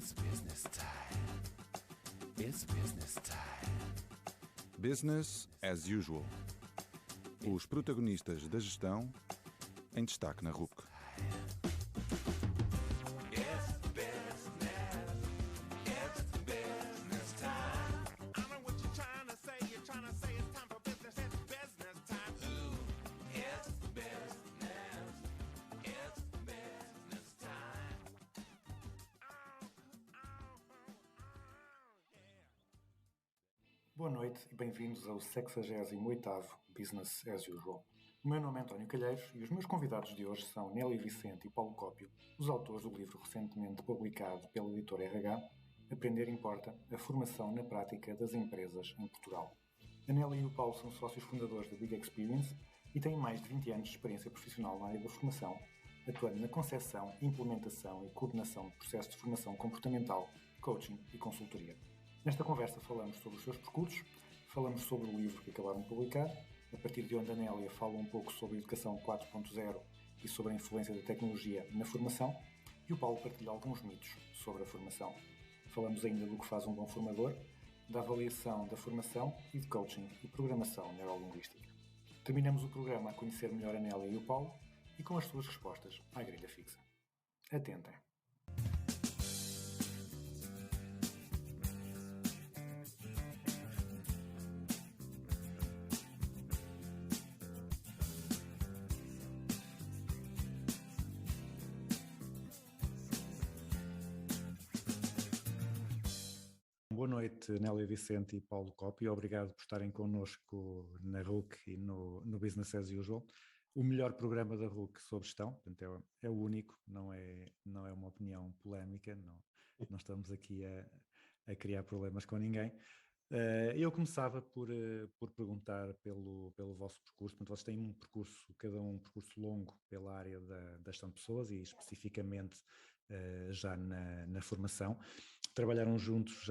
It's business time. It's business time. Business as usual. Os protagonistas da gestão em destaque na RUC. It's business. It's business time. I know what you're trying to say. You're trying to say it's time for business. It's business time. Ooh, it's business. It's business time. Yeah. Boa noite e bem-vindos ao 68º Business as Usual. O meu nome é António Calheiros e os meus convidados de hoje são Nélia Vicente e Paulo Cópio, os autores do livro recentemente publicado pela editora RH, Aprender Importa, a formação na prática das empresas em Portugal. A Nélia e o Paulo são sócios fundadores da Big Experience e têm mais de 20 anos de experiência profissional na área da formação, atuando na concepção, implementação e coordenação de processos de formação comportamental, coaching e consultoria. Nesta conversa falamos sobre os seus percursos, falamos sobre o livro que acabaram de publicar, a partir de onde a Nélia fala um pouco sobre a educação 4.0 e sobre a influência da tecnologia na formação, e o Paulo partilha alguns mitos sobre a formação. Falamos ainda do que faz um bom formador, da avaliação da formação e de coaching e programação neurolinguística. Terminamos o programa a conhecer melhor a Nélia e o Paulo e com as suas respostas à grelha fixa. Atentem! Boa noite, Nélia Vicente e Paulo Cópio. Obrigado por estarem connosco na RUC e no Business as Usual. O melhor programa da RUC sobre gestão, portanto é o único, não é uma opinião polémica, não estamos aqui a criar problemas com ninguém. Eu começava por perguntar pelo vosso percurso. Portanto, vocês têm um percurso, cada um percurso longo pela área da gestão de pessoas e especificamente já na formação. Trabalharam juntos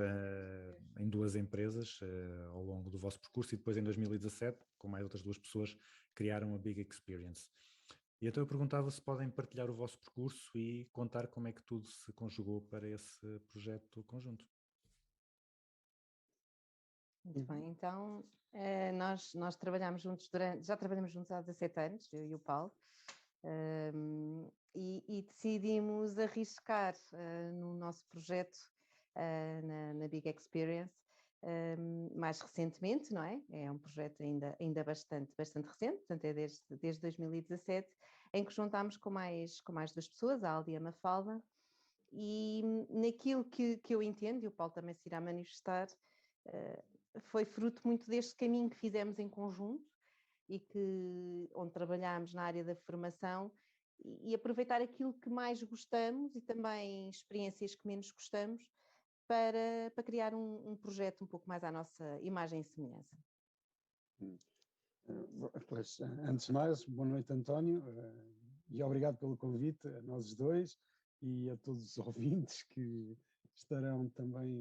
em duas empresas ao longo do vosso percurso e depois em 2017, com mais outras duas pessoas, criaram a Big Experience. E então eu perguntava se podem partilhar o vosso percurso e contar como é que tudo se conjugou para esse projeto conjunto. Muito bem, então nós trabalhamos juntos já trabalhamos juntos há 17 anos, eu e o Paulo, e decidimos arriscar no nosso projeto na Big Experience mais recentemente, não é? É um projeto ainda bastante recente, portanto é desde 2017, em que juntámos com mais duas pessoas, a Aldi e a Mafalda, e naquilo que eu entendo, e o Paulo também se irá manifestar, foi fruto muito deste caminho que fizemos em conjunto e onde trabalhámos na área da formação e aproveitar aquilo que mais gostamos e também experiências que menos gostamos para criar um projeto um pouco mais à nossa imagem e semelhança. Pois, antes de mais, boa noite, António, e obrigado pelo convite a nós dois e a todos os ouvintes que estarão também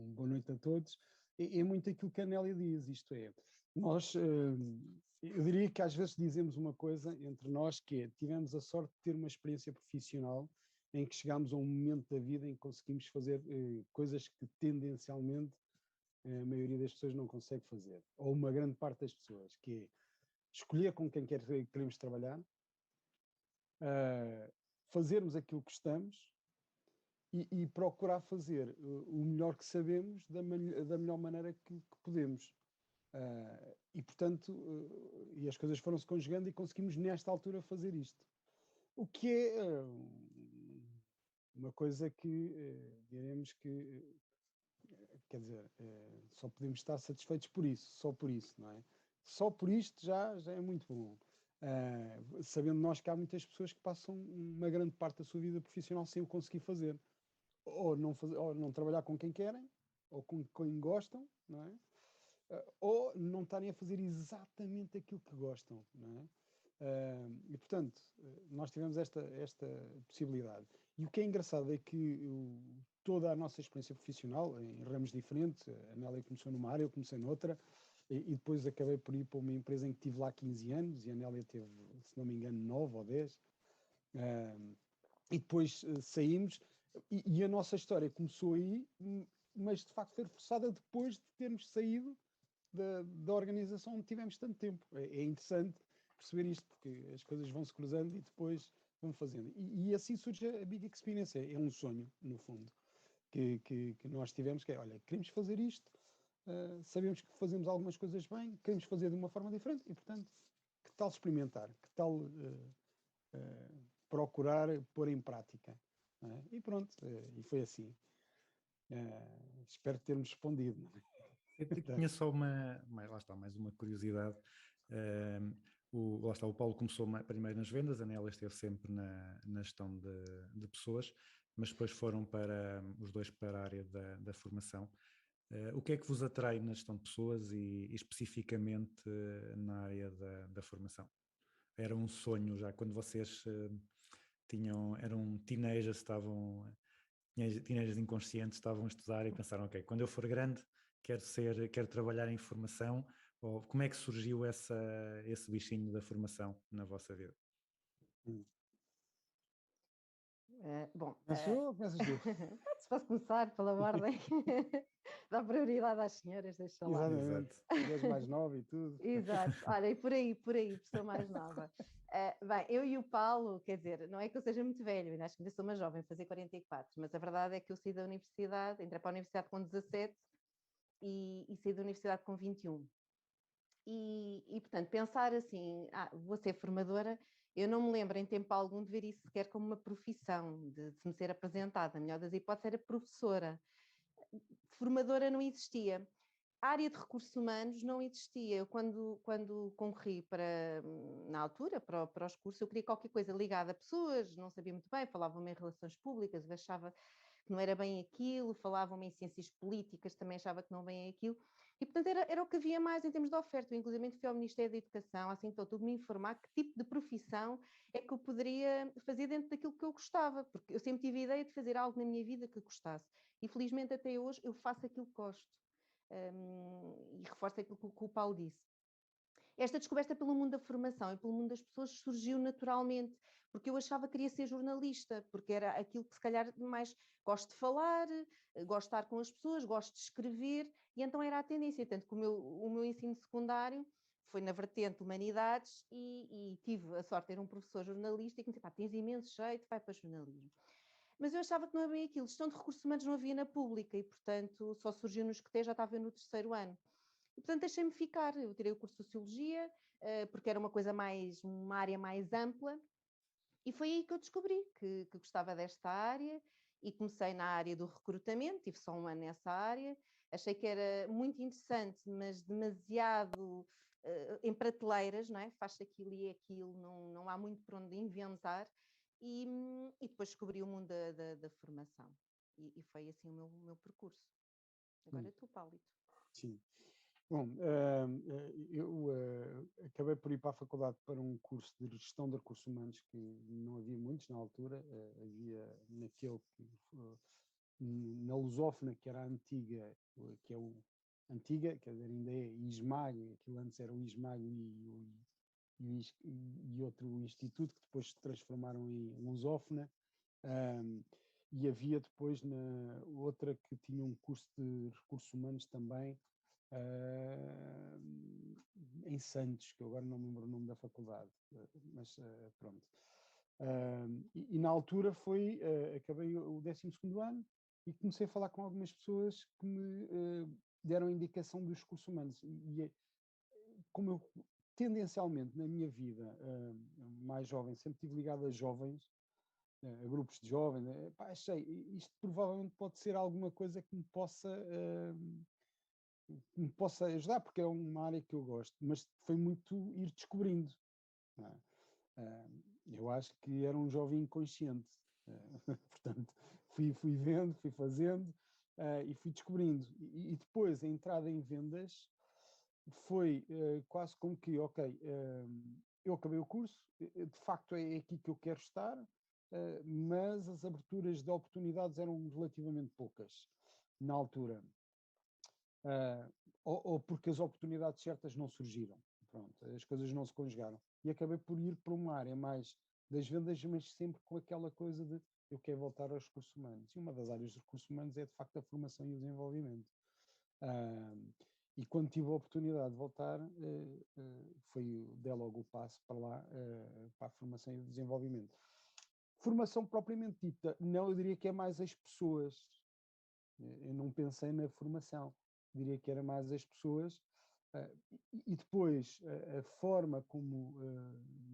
boa noite a todos. É muito aquilo que a Nélia diz, isto é, nós, eu diria que às vezes dizemos uma coisa entre nós que é, tivemos a sorte de ter uma experiência profissional em que chegámos a um momento da vida em que conseguimos fazer coisas que tendencialmente a maioria das pessoas não consegue fazer, ou uma grande parte das pessoas, que é escolher com quem queremos trabalhar, fazermos aquilo que gostamos e procurar fazer o melhor que sabemos da melhor maneira que podemos. E, portanto, e as coisas foram-se conjugando e conseguimos nesta altura fazer isto. O que é uma coisa que diremos que, quer dizer, só podemos estar satisfeitos por isso, só por isso, não é? Só por isto já é muito bom. Sabendo nós que há muitas pessoas que passam uma grande parte da sua vida profissional sem o conseguir fazer. Ou não trabalhar com quem querem, ou com quem gostam, não é? Ou não estarem a fazer exatamente aquilo que gostam, não é? E portanto, nós tivemos esta possibilidade. E o que é engraçado é que toda a nossa experiência profissional, em ramos diferentes, a Nélia começou numa área, eu comecei noutra, e depois acabei por ir para uma empresa em que estive lá 15 anos, e a Nélia teve, se não me engano, 9 ou 10. E depois saímos, E a nossa história começou aí, mas de facto foi reforçada depois de termos saído da organização onde tivemos tanto tempo. É interessante perceber isto, porque as coisas vão se cruzando e depois vão fazendo. E assim surge a Big Experience. É um sonho, no fundo, que nós tivemos, que é, olha, queremos fazer isto, sabemos que fazemos algumas coisas bem, queremos fazer de uma forma diferente e, portanto, que tal experimentar? Que tal procurar pôr em prática? E pronto, e foi assim. Espero termos respondido. Eu tinha só lá está, mais uma curiosidade. Lá está, o Paulo começou primeiro nas vendas, a Nélia esteve sempre na gestão de pessoas, mas depois foram os dois para a área da formação. O que é que vos atrai na gestão de pessoas e especificamente na área da formação? Era um sonho já quando vocês eram teenagers, teenagers inconscientes, estavam a estudar e pensaram, ok, quando eu for grande quero trabalhar em formação, ou como é que surgiu esse bichinho da formação na vossa vida? Bom, Começo eu ou começas tu? se posso começar pela ordem, dá prioridade às senhoras, deixa lá. Exatamente, tu és mais nova e tudo. Exato, olha, e por aí, pessoa mais nova. Bem, eu e o Paulo, quer dizer, não é que eu seja muito velho, ainda acho que ainda sou uma jovem, fazer 44, mas a verdade é que eu saí da universidade, entrei para a universidade com 17 e saí da universidade com 21. E portanto, pensar assim, vou ser formadora, eu não me lembro em tempo algum de ver isso sequer como uma profissão, de me ser apresentada. A melhor das hipóteses era professora. Formadora não existia. A área de recursos humanos não existia. Eu, quando concorri na altura, para os cursos, eu queria qualquer coisa ligada a pessoas, não sabia muito bem, falavam-me em relações públicas, achava que não era bem aquilo, falavam-me em ciências políticas, também achava que não bem aquilo. E, portanto, era o que havia mais em termos de oferta. Eu, inclusive, fui ao Ministério da Educação, assim, então, tudo me informar que tipo de profissão é que eu poderia fazer dentro daquilo que eu gostava, porque eu sempre tive a ideia de fazer algo na minha vida que gostasse. E, felizmente, até hoje, eu faço aquilo que gosto. E reforço aquilo que o Paulo disse. Esta descoberta pelo mundo da formação e pelo mundo das pessoas surgiu naturalmente, porque eu achava que queria ser jornalista, porque era aquilo que se calhar mais gosto de falar, gosto de estar com as pessoas, gosto de escrever, e então era a tendência, tanto que o meu ensino secundário foi na vertente humanidades e tive a sorte de ter um professor jornalista que me disse, tens imenso jeito, vai para jornalismo. Mas eu achava que não era bem aquilo. Gestão de recursos humanos não havia na pública e, portanto, só surgiu no Escoteiro, já estava no terceiro ano. E, portanto, deixei-me ficar. Eu tirei o curso de Sociologia, porque era uma área mais ampla, e foi aí que eu descobri que gostava desta área e comecei na área do recrutamento, tive só um ano nessa área. Achei que era muito interessante, mas demasiado em prateleiras, não é? Faz-se aquilo e aquilo, não há muito por onde inventar. E depois descobri o mundo da formação. E foi assim o meu percurso. Agora é tu, Paulito. Sim. Bom, eu acabei por ir para a faculdade para um curso de gestão de recursos humanos, que não havia muitos na altura, havia na Lusófona, que era a antiga, que é antiga, quer dizer, ainda é ISMAG, aquilo antes era o ISMAG e outro instituto, que depois se transformaram em Lusófona. E havia depois outra que tinha um curso de recursos humanos também, em Santos, que eu agora não me lembro o nome da faculdade, mas pronto. E na altura acabei o 12º ano e comecei a falar com algumas pessoas que me deram indicação dos recursos humanos. E como eu tendencialmente na minha vida mais jovem, sempre estive ligado a jovens, a grupos de jovens, achei, isto provavelmente pode ser alguma coisa que me possa ajudar, porque é uma área que eu gosto, mas foi muito ir descobrindo. Eu acho que era um jovem inconsciente, portanto, fui vendo, fui fazendo e fui descobrindo. E depois a entrada em vendas foi quase como que, ok, eu acabei o curso, de facto é aqui que eu quero estar, mas as aberturas de oportunidades eram relativamente poucas na altura. Ou porque as oportunidades certas não surgiram. Pronto, as coisas não se conjugaram. E acabei por ir para uma área mais das vendas, mas sempre com aquela coisa de eu quero voltar aos recursos humanos. E uma das áreas dos recursos humanos é, de facto, a formação e o desenvolvimento. E quando tive a oportunidade de voltar, dei logo o passo para lá, para a formação e o desenvolvimento. Formação propriamente dita, não, eu diria que é mais as pessoas. Eu não pensei na formação, diria que era mais as pessoas. E depois, a forma como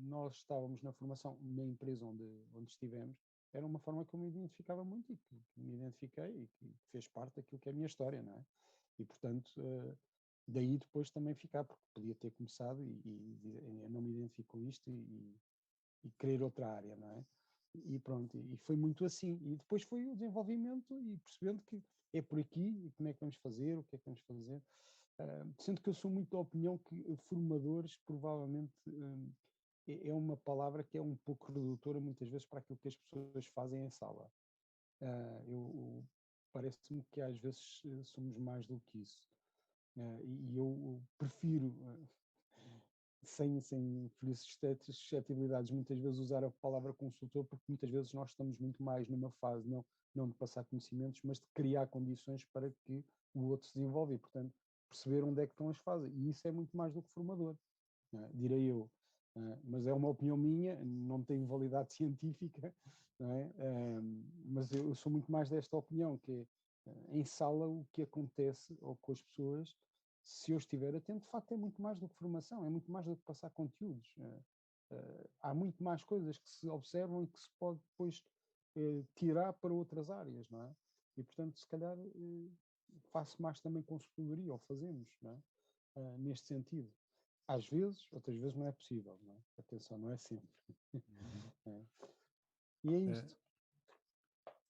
nós estávamos na formação, na empresa onde estivemos, era uma forma que eu me identificava muito e que me identifiquei e que fez parte daquilo que é a minha história, não é? E, portanto, daí depois também ficar, porque podia ter começado e eu não me identifico com isto e querer outra área, não é? E pronto, e foi muito assim. E depois foi o desenvolvimento e percebendo que é por aqui, e como é que vamos fazer, o que é que vamos fazer. Sendo que eu sou muito da opinião que formadores provavelmente é uma palavra que é um pouco redutora muitas vezes para aquilo que as pessoas fazem em sala. Parece-me que às vezes somos mais do que isso. E eu prefiro, sem ferir suscetibilidades, muitas vezes usar a palavra consultor, porque muitas vezes nós estamos muito mais numa fase não de passar conhecimentos, mas de criar condições para que o outro se desenvolva e, portanto, perceber onde é que estão as fases. E isso é muito mais do que formador, direi eu. Mas é uma opinião minha, não tem validade científica, não é? Mas eu sou muito mais desta opinião, que é, em sala o que acontece ou com as pessoas, se eu estiver atento, de facto é muito mais do que formação, é muito mais do que passar conteúdos. Há muito mais coisas que se observam e que se pode depois tirar para outras áreas, não é? E, portanto, se calhar faço mais também consultoria, ou fazemos, não é? Neste sentido. Às vezes, outras vezes não é possível, não é? Atenção, não é sempre. E é isto.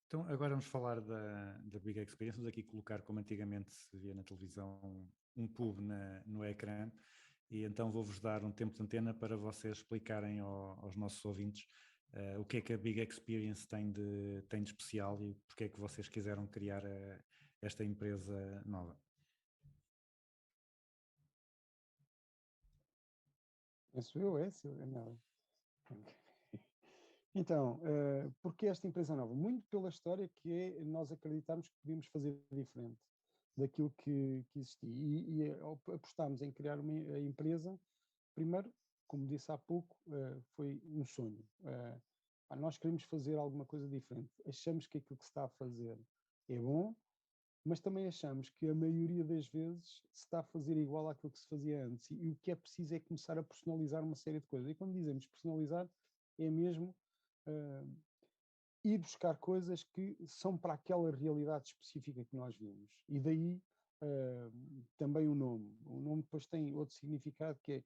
Então, agora vamos falar da Big Experience. Vamos aqui colocar, como antigamente se via na televisão, um pub no ecrã. E então vou-vos dar um tempo de antena para vocês explicarem aos nossos ouvintes o que é que a Big Experience tem de especial e porque é que vocês quiseram criar esta empresa nova. Não. Então, porque esta empresa nova? Muito pela história que é nós acreditarmos que podíamos fazer diferente daquilo que existia. E apostámos em criar a empresa, primeiro, como disse há pouco, foi um sonho. Nós queremos fazer alguma coisa diferente. Achamos que aquilo que se está a fazer é bom, mas também achamos que a maioria das vezes se está a fazer igual àquilo que se fazia antes. E o que é preciso é começar a personalizar uma série de coisas. E quando dizemos personalizar, é mesmo ir buscar coisas que são para aquela realidade específica que nós vimos. E daí também o nome. O nome depois tem outro significado que é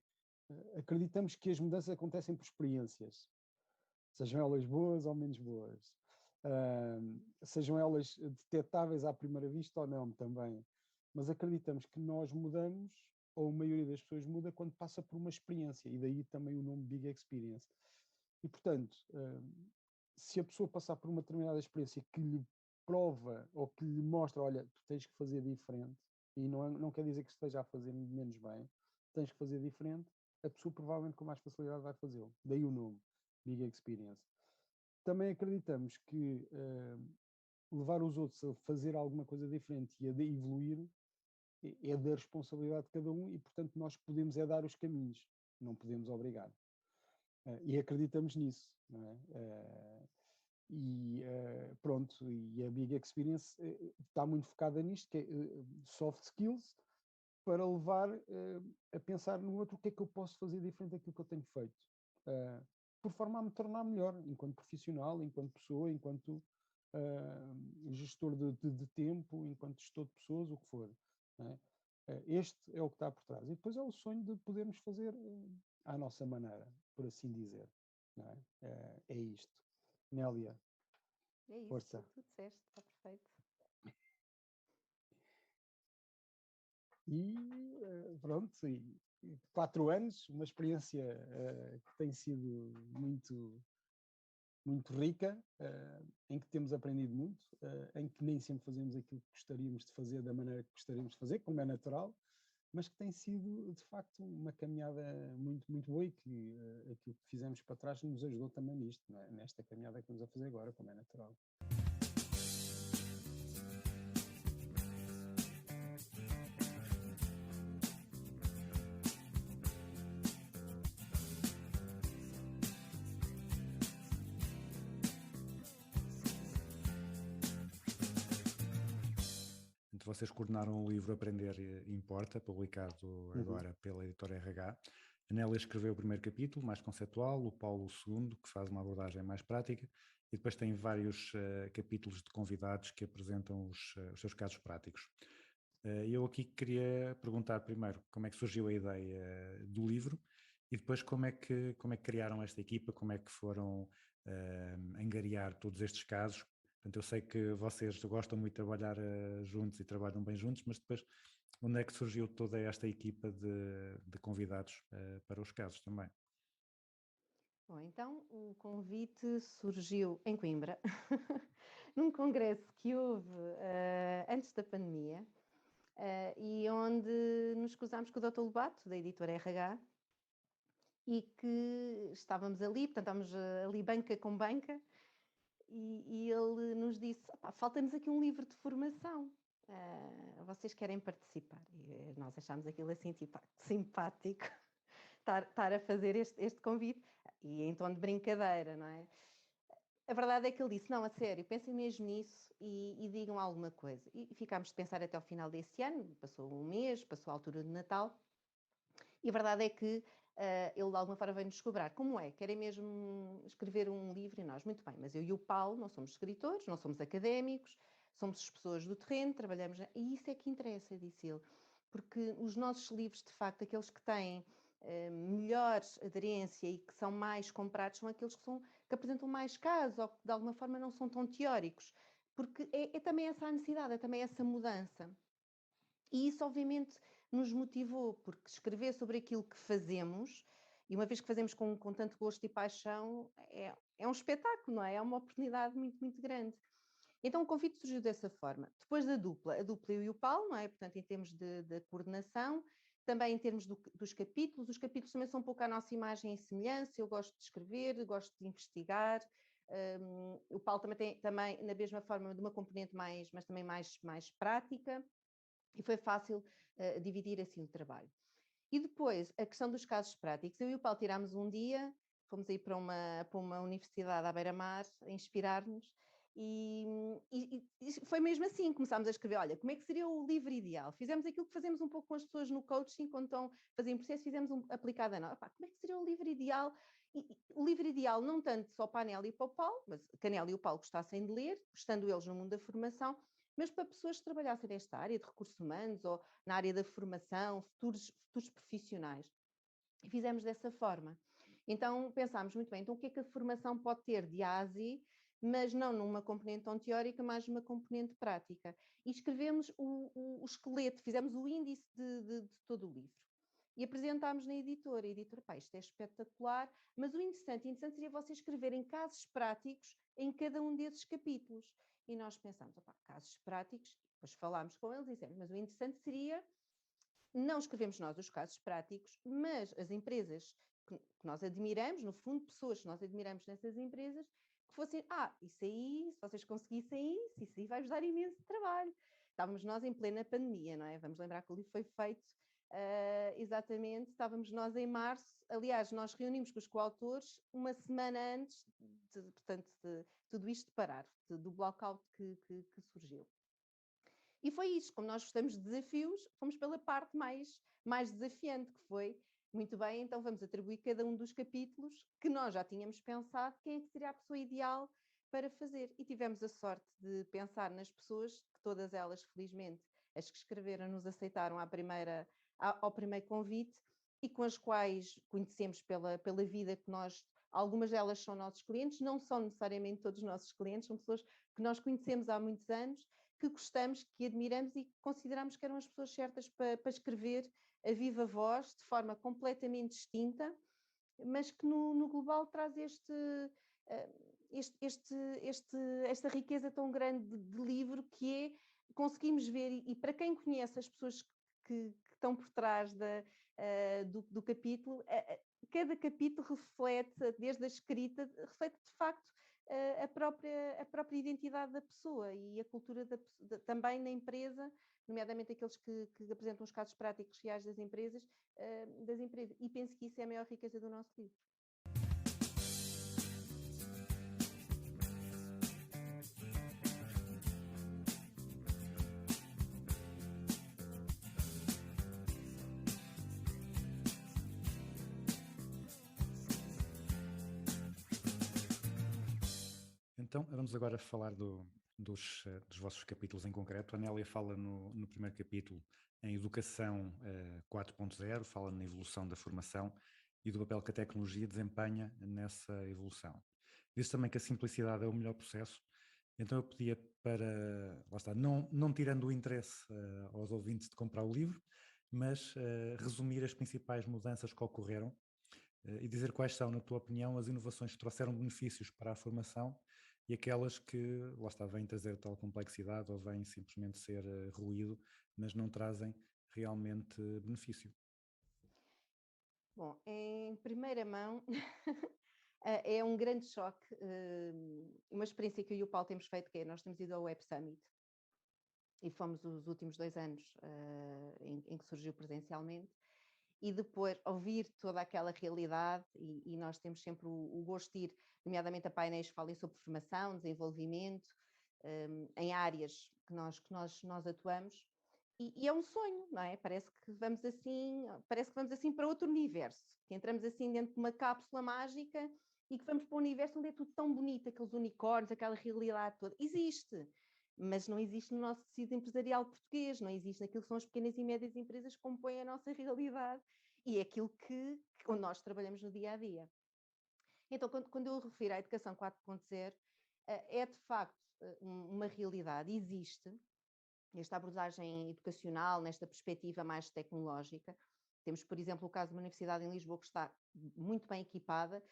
acreditamos que as mudanças acontecem por experiências, sejam elas boas ou menos boas. Sejam elas detectáveis à primeira vista ou não também. Mas acreditamos que nós mudamos, ou a maioria das pessoas muda, quando passa por uma experiência. E daí também o nome Big Experience. E, portanto, se a pessoa passar por uma determinada experiência que lhe prova ou que lhe mostra, olha, tu tens que fazer diferente, e não quer dizer que esteja a fazer menos bem, tens que fazer diferente, a pessoa provavelmente com mais facilidade vai fazê-lo. Daí o nome, Big Experience. Também acreditamos que levar os outros a fazer alguma coisa diferente e a evoluir é da responsabilidade de cada um e, portanto, nós podemos dar os caminhos, não podemos obrigar. E acreditamos nisso, não é? Pronto, e a Big Experience está muito focada nisto, que é soft skills, para levar a pensar no outro, o que é que eu posso fazer diferente daquilo que eu tenho feito, por forma a me tornar melhor, enquanto profissional, enquanto pessoa, enquanto gestor de tempo, enquanto gestor de pessoas, o que for. Não é? Este é o que está por trás. E depois é o sonho de podermos fazer à nossa maneira, por assim dizer. Não é? É isto. Nélia. É isso, Força. tu disseste, está perfeito. E pronto, e 4 anos, uma experiência que tem sido muito, muito rica, em que temos aprendido muito, em que nem sempre fazemos aquilo que gostaríamos de fazer da maneira que gostaríamos de fazer, como é natural, mas que tem sido, de facto, uma caminhada muito, muito boa e que aquilo que fizemos para trás nos ajudou também nisto, não é? Nesta caminhada que estamos a fazer agora, como é natural. Vocês coordenaram o livro Aprender Importa, publicado agora pela editora RH. A Nélia escreveu o primeiro capítulo, mais conceptual, o Paulo o segundo, que faz uma abordagem mais prática, e depois tem vários capítulos de convidados que apresentam os seus casos práticos. Eu aqui queria perguntar primeiro como é que surgiu a ideia do livro e depois como é que criaram esta equipa, como é que foram angariar todos estes casos. Portanto, eu sei que vocês gostam muito de trabalhar juntos e trabalham bem juntos, mas depois onde é que surgiu toda esta equipa de convidados para os casos também? Bom, então o convite surgiu em Coimbra, num congresso que houve antes da pandemia, e onde nos cruzámos com o Dr. Lobato, da editora RH, e que estávamos ali, portanto estávamos ali banca com banca, e ele nos disse, falta-nos aqui um livro de formação, vocês querem participar? E nós achámos aquilo assim, tipo, simpático, estar a fazer este convite, e em tom de brincadeira, não é? A verdade é que ele disse, não, a sério, pensem mesmo nisso e digam alguma coisa. E ficámos de pensar até ao final desse ano, passou um mês, passou a altura de Natal, e a verdade é que ele de alguma forma veio-nos cobrar. Como é? Querem mesmo escrever um livro? E nós, muito bem, mas eu e o Paulo não somos escritores, não somos académicos, somos as pessoas do terreno, trabalhamos... E isso é que interessa, disse ele. Porque os nossos livros, de facto, aqueles que têm melhor aderência e que são mais comprados, são aqueles que apresentam mais casos ou que de alguma forma não são tão teóricos. Porque é também essa a necessidade, é também essa mudança. E isso, obviamente, nos motivou, porque escrever sobre aquilo que fazemos, e uma vez que fazemos com tanto gosto e paixão, é um espetáculo, não é? É uma oportunidade muito, muito grande. Então o convite surgiu dessa forma. Depois da dupla, a dupla eu e o Paulo, não é? Portanto, em termos de coordenação, também em termos dos capítulos, os capítulos também são um pouco a nossa imagem e semelhança, eu gosto de escrever, gosto de investigar, o Paulo também tem, também, na mesma forma, de uma componente mas também mais prática, e foi fácil dividir assim o trabalho. E depois, a questão dos casos práticos. Eu e o Paulo tirámos um dia, fomos aí para uma universidade à beira-mar, a inspirar-nos, e foi mesmo assim, começámos a escrever, olha, como é que seria o livro ideal? Fizemos aquilo que fazemos um pouco com as pessoas no coaching, quando estão a fazer um processo, fizemos aplicado a nós. Como é que seria o livro ideal? E o livro ideal não tanto só para a Nélia e para o Paulo, mas que a Nélia e o Paulo gostassem de ler, estando eles no mundo da formação, mas para pessoas que trabalhassem nesta área de recursos humanos ou na área da formação, futuros profissionais. E fizemos dessa forma. Então pensámos muito bem, então o que é que a formação pode ter de A a Z, mas não numa componente tão teórica, mas numa componente prática. E escrevemos o esqueleto, fizemos o índice de todo o livro. E apresentámos na editora. A editora, isto é espetacular, mas o interessante seria vocês escreverem casos práticos em cada um desses capítulos. E nós pensámos, casos práticos, depois falámos com eles e dissemos, mas o interessante seria não escrevemos nós os casos práticos, mas as empresas que nós admiramos, no fundo, pessoas que nós admiramos nessas empresas, que fossem, isso aí, se vocês conseguissem isso aí vai-vos dar imenso trabalho. Estávamos nós em plena pandemia, não é? Vamos lembrar que o livro foi feito exatamente, estávamos nós em março, aliás, nós reunimos com os coautores uma semana antes, portanto, de tudo isto parar, do blackout que surgiu. E foi isto, como nós gostamos de desafios, fomos pela parte mais desafiante, que foi, muito bem, então vamos atribuir cada um dos capítulos que nós já tínhamos pensado quem é que seria a pessoa ideal para fazer. E tivemos a sorte de pensar nas pessoas, que todas elas, felizmente, as que escreveram nos aceitaram ao primeiro convite e com as quais conhecemos pela vida que nós, algumas delas são nossos clientes, não são necessariamente todos nossos clientes, são pessoas que nós conhecemos há muitos anos, que gostamos, que admiramos e que consideramos que eram as pessoas certas para escrever a viva voz, de forma completamente distinta, mas que no global traz esta riqueza tão grande de livro que é, conseguimos ver, e para quem conhece as pessoas que estão por trás do capítulo, cada capítulo reflete, desde a escrita, reflete de facto a própria identidade da pessoa e a cultura também na empresa, nomeadamente aqueles que apresentam os casos práticos reais das empresas, e penso que isso é a maior riqueza do nosso livro. Então, vamos agora falar dos vossos capítulos em concreto. A Nélia fala no primeiro capítulo em Educação 4.0, fala na evolução da formação e do papel que a tecnologia desempenha nessa evolução. Diz também que a simplicidade é o melhor processo. Então eu pedia para, lá está, não tirando o interesse aos ouvintes de comprar o livro, mas resumir as principais mudanças que ocorreram e dizer quais são, na tua opinião, as inovações que trouxeram benefícios para a formação e aquelas que, lá está, vêm trazer tal complexidade ou vêm simplesmente ser ruído, mas não trazem realmente benefício. Bom, em primeira mão, é um grande choque, uma experiência que eu e o Paulo temos feito, que é, nós temos ido ao Web Summit, e fomos os últimos 2 anos em que surgiu presencialmente, e depois ouvir toda aquela realidade, e nós temos sempre o gosto de ir, nomeadamente a painéis que falem sobre formação, desenvolvimento, em áreas que nós atuamos, e é um sonho, não é? Parece que vamos assim para outro universo, que entramos assim dentro de uma cápsula mágica e que vamos para um universo onde é tudo tão bonito, aqueles unicórnios, aquela realidade toda. Existe, mas não existe no nosso tecido empresarial português, não existe naquilo que são as pequenas e médias empresas que compõem a nossa realidade e é aquilo onde nós trabalhamos no dia a dia. Então, quando eu refiro à Educação 4.0, é de facto uma realidade, existe esta abordagem educacional, nesta perspectiva mais tecnológica. Temos, por exemplo, o caso de uma universidade em Lisboa que está muito bem equipada,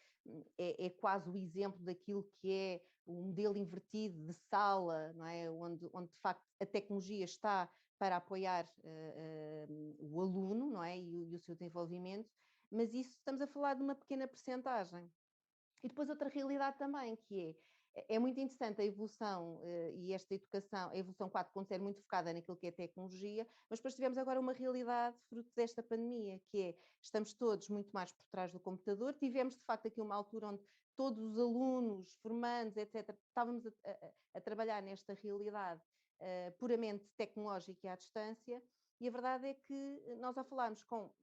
é quase o exemplo daquilo que é o modelo invertido de sala, não é? onde de facto a tecnologia está para apoiar o aluno, não é? e o seu desenvolvimento, mas isso estamos a falar de uma pequena percentagem. E depois outra realidade também, que é muito interessante a evolução e esta educação, a evolução 4.0 muito focada naquilo que é tecnologia, mas depois tivemos agora uma realidade fruto desta pandemia, que é, estamos todos muito mais por trás do computador, tivemos de facto aqui uma altura onde todos os alunos, formandos, etc., estávamos a trabalhar nesta realidade puramente tecnológica e à distância, e a verdade é que nós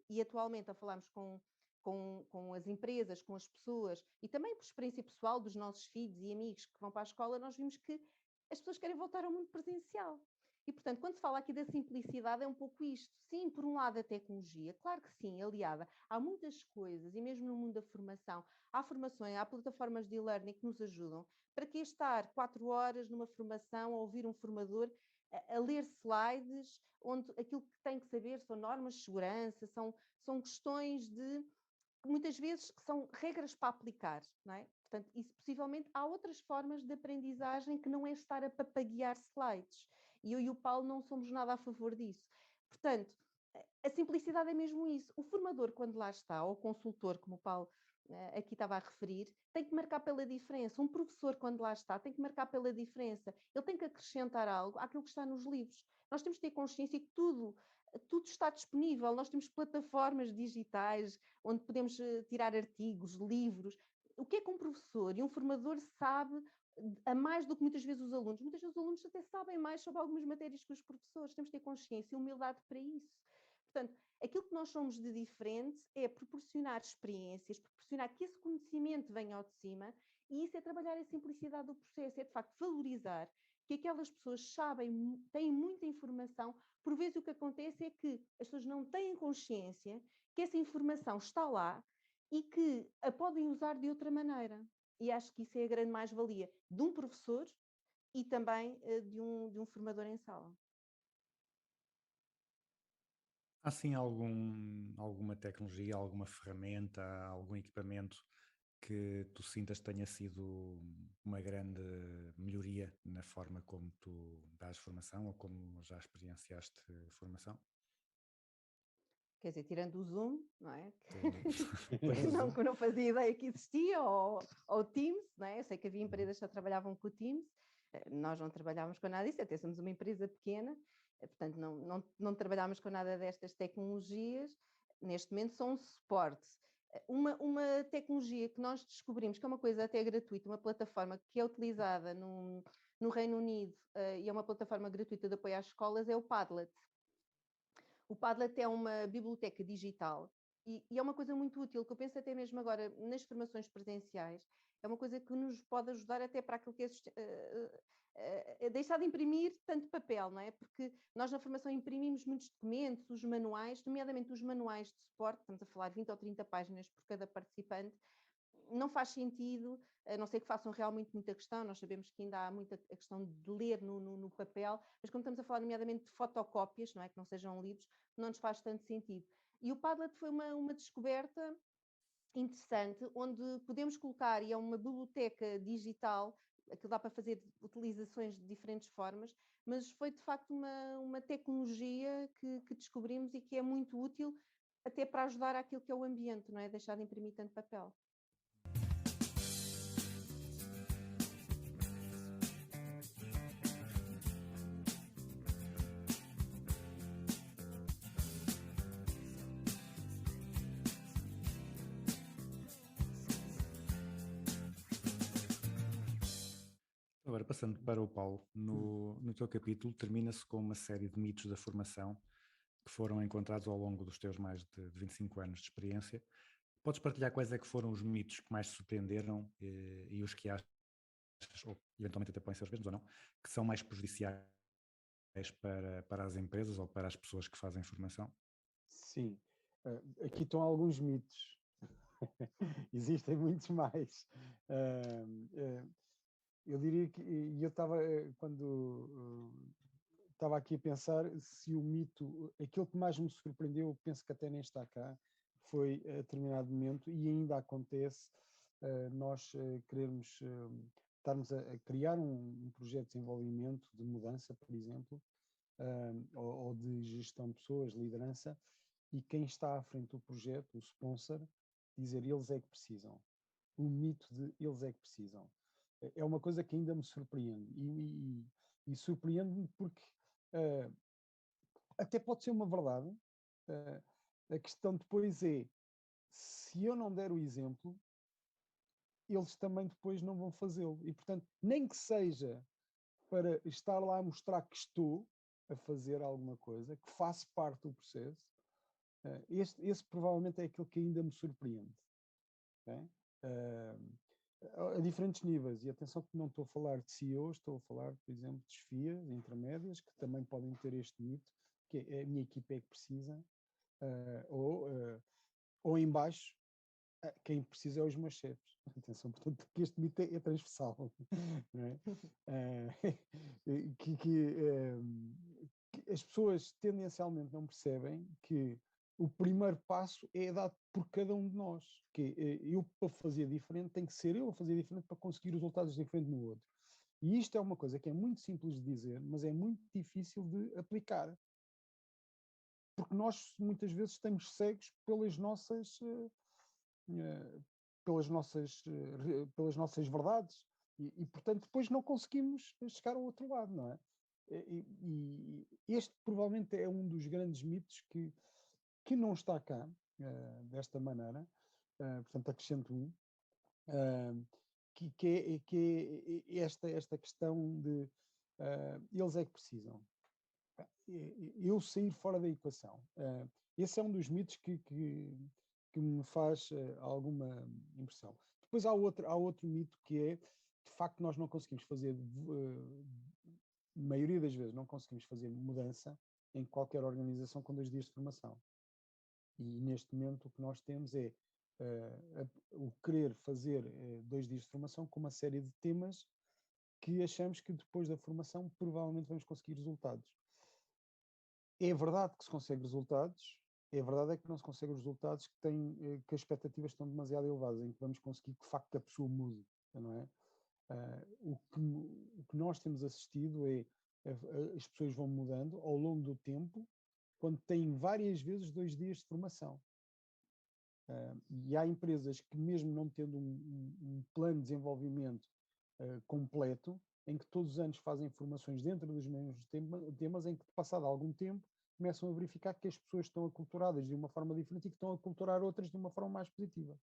e atualmente a falarmos com as empresas, com as pessoas e também por experiência pessoal dos nossos filhos e amigos que vão para a escola, nós vimos que as pessoas querem voltar ao mundo presencial. E, portanto, quando se fala aqui da simplicidade, é um pouco isto. Sim, por um lado a tecnologia, claro que sim, aliada. Há muitas coisas, e mesmo no mundo da formação, há formações, há plataformas de e-learning que nos ajudam. Para que estar 4 horas numa formação, a ouvir um formador, a ler slides, onde aquilo que tem que saber são normas de segurança, são questões que muitas vezes são regras para aplicar, não é? Portanto, isso possivelmente há outras formas de aprendizagem que não é estar a papaguear slides. E eu e o Paulo não somos nada a favor disso. Portanto, a simplicidade é mesmo isso. O formador, quando lá está, ou o consultor, como o Paulo aqui estava a referir, tem que marcar pela diferença. Um professor, quando lá está, tem que marcar pela diferença. Ele tem que acrescentar algo àquilo que está nos livros. Nós temos que ter consciência que tudo está disponível. Nós temos plataformas digitais onde podemos tirar artigos, livros. O que é que um professor e um formador sabe a mais do que muitas vezes os alunos? Muitas vezes os alunos até sabem mais sobre algumas matérias que os professores. Temos que ter consciência e humildade para isso. Portanto, aquilo que nós somos de diferente é proporcionar experiências, proporcionar que esse conhecimento venha ao de cima, e isso é trabalhar a simplicidade do processo, é de facto valorizar que aquelas pessoas sabem, têm muita informação. Por vezes o que acontece é que as pessoas não têm consciência que essa informação está lá e que a podem usar de outra maneira. E acho que isso é a grande mais-valia de um professor e também de um formador em sala. Há sim alguma tecnologia, alguma ferramenta, algum equipamento que tu sintas que tenha sido uma grande melhoria na forma como tu dás formação ou como já experienciaste formação? quer dizer, tirando o Zoom, não é? Pois, Que não fazia ideia que existia, ou o Teams, não é? Eu sei que havia empresas que já trabalhavam com o Teams, nós não trabalhávamos com nada disso, até somos uma empresa pequena, portanto não trabalhámos com nada destas tecnologias, neste momento são um suporte. Uma tecnologia que nós descobrimos, que é uma coisa até gratuita, uma plataforma que é utilizada no Reino Unido e é uma plataforma gratuita de apoio às escolas, é o Padlet. O Padlet é uma biblioteca digital e é uma coisa muito útil, que eu penso até mesmo agora nas formações presenciais, é uma coisa que nos pode ajudar até para aquilo que é deixar de imprimir tanto papel, não é? Porque nós na formação imprimimos muitos documentos, os manuais, nomeadamente os manuais de suporte, estamos a falar 20 ou 30 páginas por cada participante, não faz sentido, a não ser que façam realmente muita questão, nós sabemos que ainda há muita a questão de ler no papel, mas como estamos a falar nomeadamente de fotocópias, não é? Que não sejam livros, não nos faz tanto sentido. E o Padlet foi uma descoberta interessante, onde podemos colocar, e é uma biblioteca digital, aquilo dá para fazer utilizações de diferentes formas, mas foi de facto uma tecnologia que descobrimos e que é muito útil até para ajudar aquilo que é o ambiente, não é? Deixar de imprimir tanto papel. agora, passando para o Paulo, no teu capítulo termina-se com uma série de mitos da formação que foram encontrados ao longo dos teus mais de 25 anos de experiência. Podes partilhar quais é que foram os mitos que mais te surpreenderam e os que achas, ou eventualmente até podem ser os mesmos ou não, que são mais prejudiciais para as empresas ou para as pessoas que fazem formação? Sim, aqui estão alguns mitos. Existem muitos mais. Eu diria que, e eu estava, quando estava aqui a pensar, se o mito, aquilo que mais me surpreendeu, penso que até nem está cá, foi a determinado momento, e ainda acontece, nós querermos, estarmos a criar um projeto de desenvolvimento, de mudança, por exemplo, ou de gestão de pessoas, liderança, e quem está à frente do projeto, o sponsor, dizer eles é que precisam. O mito de eles é que precisam. É uma coisa que ainda me surpreende. E surpreende-me porque até pode ser uma verdade. A questão depois é, se eu não der o exemplo, eles também depois não vão fazê-lo. E, portanto, nem que seja para estar lá a mostrar que estou a fazer alguma coisa, que faço parte do processo, esse provavelmente é aquele que ainda me surpreende. Okay? A diferentes níveis, e atenção que não estou a falar de CEOs, estou a falar, por exemplo, de chefias intermédias, que também podem ter este mito, que é a minha equipa é que precisa, ou em baixo, quem precisa é os meus chefes. Atenção, portanto, porque este mito é transversal. Não é? Que as pessoas tendencialmente não percebem que o primeiro passo é dado por cada um de nós. Que eu, para fazer diferente, tem que ser eu a fazer diferente para conseguir resultados diferentes no outro. E isto é uma coisa que é muito simples de dizer, mas é muito difícil de aplicar. Porque nós, muitas vezes, estamos cegos pelas nossas verdades e, portanto, depois não conseguimos chegar ao outro lado, não é? E este provavelmente é um dos grandes mitos que não está cá desta maneira, portanto acrescento um, que é esta questão de eles é que precisam. Eu sair fora da equação. Esse é um dos mitos que me faz alguma impressão. Depois há outro mito que é, de facto, nós não conseguimos fazer, maioria das vezes, não conseguimos fazer mudança em qualquer organização com 2 dias de formação. E neste momento o que nós temos é o querer fazer 2 dias de formação com uma série de temas que achamos que depois da formação provavelmente vamos conseguir resultados. É verdade que se consegue resultados, é verdade é que não se consegue os resultados que as expectativas estão demasiado elevadas, em que vamos conseguir que de facto a pessoa mude, não é? O que nós temos assistido é as pessoas vão mudando ao longo do tempo, quando têm várias vezes 2 dias de formação. E há empresas que, mesmo não tendo um plano de desenvolvimento completo, em que todos os anos fazem formações dentro dos mesmos temas, em que, passado algum tempo, começam a verificar que as pessoas estão aculturadas de uma forma diferente e que estão a aculturar outras de uma forma mais positiva.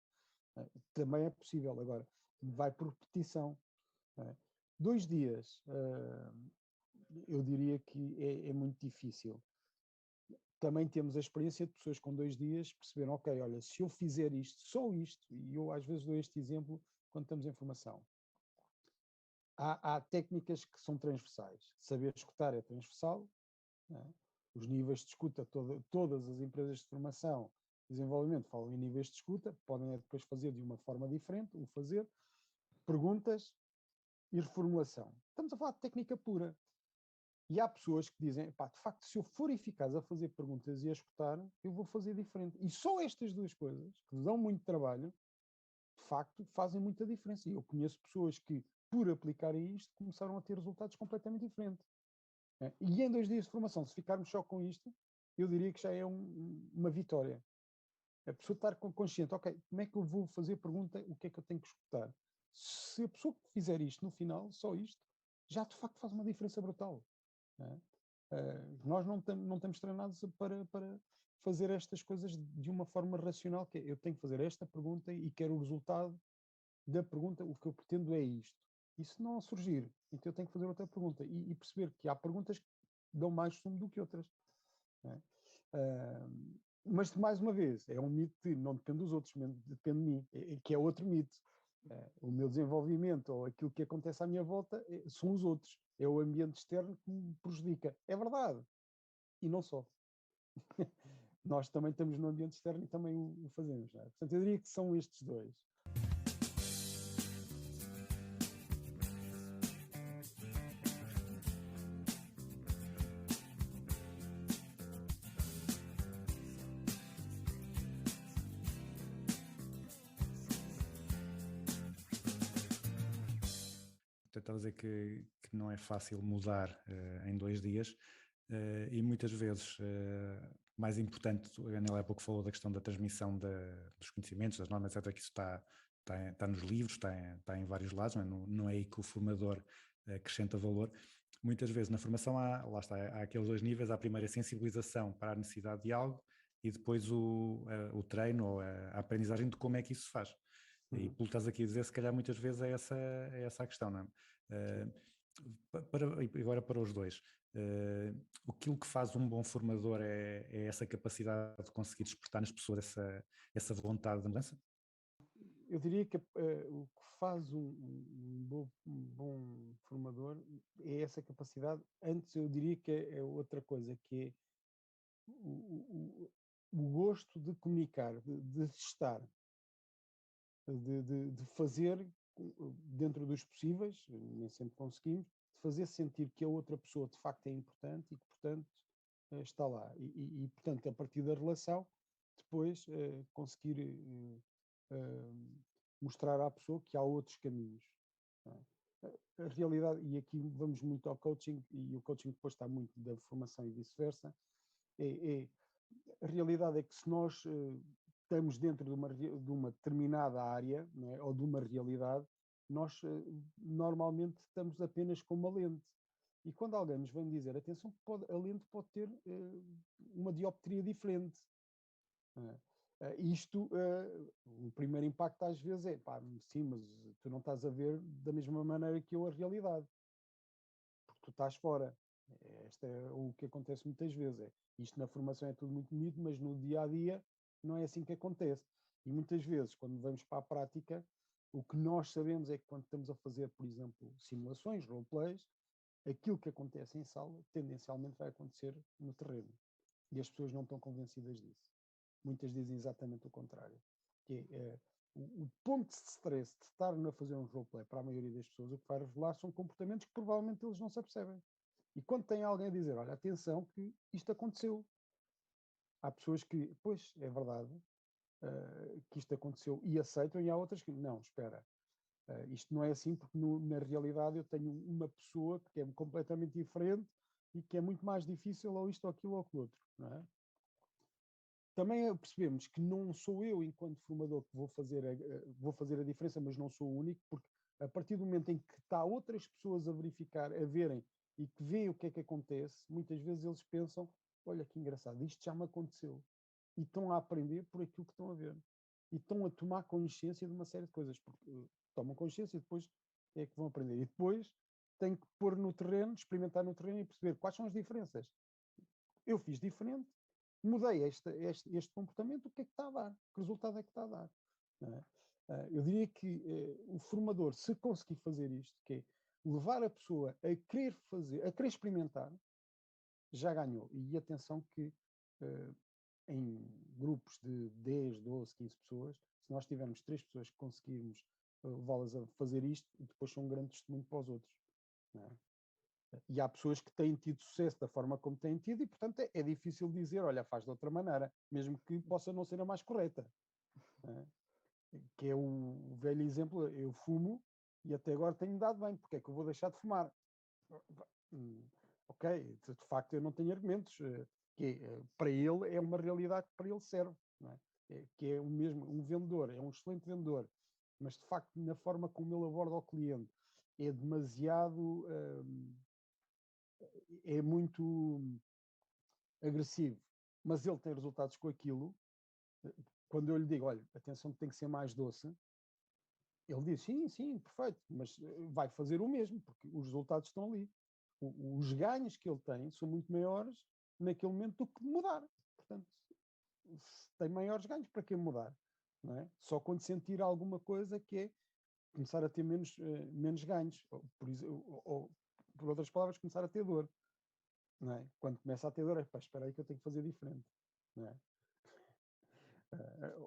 Também é possível. Agora, vai por repetição. 2 dias, eu diria que é muito difícil. Também temos a experiência de pessoas com 2 dias perceberam, ok, olha, se eu fizer isto, só isto, e eu às vezes dou este exemplo quando estamos em formação. Há técnicas que são transversais. Saber escutar é transversal. Os níveis de escuta, todas as empresas de formação e desenvolvimento falam em níveis de escuta, podem depois fazer de uma forma diferente, perguntas e reformulação. Estamos a falar de técnica pura. E há pessoas que dizem, pá, de facto, se eu for eficaz a fazer perguntas e a escutar, eu vou fazer diferente. E só estas 2 coisas, que dão muito trabalho, de facto, fazem muita diferença. E eu conheço pessoas que, por aplicarem isto, começaram a ter resultados completamente diferentes. E em 2 dias de formação, se ficarmos só com isto, eu diria que já é uma vitória. A pessoa estar consciente, ok, como é que eu vou fazer pergunta, o que é que eu tenho que escutar? Se a pessoa fizer isto no final, só isto, já de facto faz uma diferença brutal. Nós não estamos treinados para fazer estas coisas de uma forma racional, que é, eu tenho que fazer esta pergunta e quero o resultado da pergunta, o que eu pretendo é isto. E se não surgir, então eu tenho que fazer outra pergunta e perceber que há perguntas que dão mais sumo do que outras. Mas, mais uma vez, é um mito de não depende dos outros, depende de mim, que é outro mito. O meu desenvolvimento ou aquilo que acontece à minha volta são os outros. É o ambiente externo que me prejudica. É verdade. E não só. Nós também estamos no ambiente externo e também o fazemos. Não é? Portanto, eu diria que são estes 2. Estava a dizer que não é fácil mudar em 2 dias e muitas vezes, mais importante, a Anela há pouco falou da questão da transmissão dos conhecimentos, das normas, etc., que isso está nos livros, está em vários lados, não é aí que o formador acrescenta valor. Muitas vezes na formação há aqueles 2 níveis, há a primeira sensibilização para a necessidade de algo e depois o treino ou a aprendizagem de como é que isso se faz. E pelo que estás aqui a dizer, se calhar muitas vezes é essa a questão, não é? Agora para os 2, aquilo que faz um bom formador é essa capacidade de conseguir despertar nas pessoas essa vontade de mudança? Eu diria que o que faz um bom formador é essa capacidade. Antes eu diria que é outra coisa, que é o gosto de comunicar, de estar, de fazer dentro dos possíveis, nem sempre conseguimos, de fazer sentir que a outra pessoa de facto é importante e que, portanto, está lá. E portanto, a partir da relação, depois conseguir mostrar à pessoa que há outros caminhos. A realidade, e aqui vamos muito ao coaching, e o coaching depois está muito da formação e vice-versa, a realidade é que se nós estamos dentro de uma determinada área, não é? Ou de uma realidade, nós normalmente estamos apenas com uma lente. E quando alguém nos vem dizer, atenção, a lente pode ter uma dioptria diferente. O primeiro impacto às vezes é, pá, sim, mas tu não estás a ver da mesma maneira que eu a realidade, porque tu estás fora. Este é o que acontece muitas vezes. Isto na formação é tudo muito bonito, mas no dia-a-dia não é assim que acontece. E muitas vezes, quando vamos para a prática, o que nós sabemos é que quando estamos a fazer, por exemplo, simulações, roleplays, aquilo que acontece em sala, tendencialmente vai acontecer no terreno. E as pessoas não estão convencidas disso. Muitas dizem exatamente o contrário. Que o ponto de stress de estar a fazer um roleplay para a maioria das pessoas, o que vai revelar são comportamentos que provavelmente eles não se apercebem. E quando tem alguém a dizer, olha, atenção que isto aconteceu. Há pessoas que, pois, é verdade, que isto aconteceu e aceitam, e há outras que, não, espera, isto não é assim, porque na realidade eu tenho uma pessoa que é completamente diferente, e que é muito mais difícil ou isto ou aquilo ou aquilo outro, não é? Também percebemos que não sou eu, enquanto formador, que vou fazer a diferença, mas não sou o único, porque a partir do momento em que está outras pessoas a verificar, a verem e que veem o que é que acontece, muitas vezes eles pensam, olha que engraçado, isto já me aconteceu. E estão a aprender por aquilo que estão a ver. E estão a tomar consciência de uma série de coisas, porque tomam consciência e depois é que vão aprender. E depois têm que pôr no terreno, experimentar no terreno e perceber quais são as diferenças. Eu fiz diferente, mudei este comportamento, o que é que está a dar? Que resultado é que está a dar? Não é? Eu diria que o formador, se conseguir fazer isto, que é levar a pessoa a querer fazer, a querer experimentar, já ganhou. E atenção que em grupos de 10, 12, 15 pessoas, se nós tivermos 3 pessoas que conseguirmos levá-las a fazer isto, depois são um grande testemunho para os outros. Não é? E há pessoas que têm tido sucesso da forma como têm tido e, portanto, é difícil dizer, olha, faz de outra maneira, mesmo que possa não ser a mais correta. Não é? Que é o velho exemplo, eu fumo e até agora tenho dado bem, porque é que eu vou deixar de fumar? Ok, de facto eu não tenho argumentos, que para ele é uma realidade que para ele serve, não é? Que é o mesmo, um vendedor, é um excelente vendedor, mas de facto na forma como ele aborda o cliente é demasiado, é muito agressivo, mas ele tem resultados com aquilo. Quando eu lhe digo, olha, atenção que tem que ser mais doce, ele diz, sim, sim, perfeito, mas vai fazer o mesmo, porque os resultados estão ali. Os ganhos que ele tem são muito maiores naquele momento do que mudar. Portanto, se tem maiores ganhos, para que mudar? Não é? Só quando sentir alguma coisa que é começar a ter menos ganhos, ou, por outras palavras, começar a ter dor. Não é? Quando começa a ter dor, espera aí que eu tenho que fazer diferente. Não é?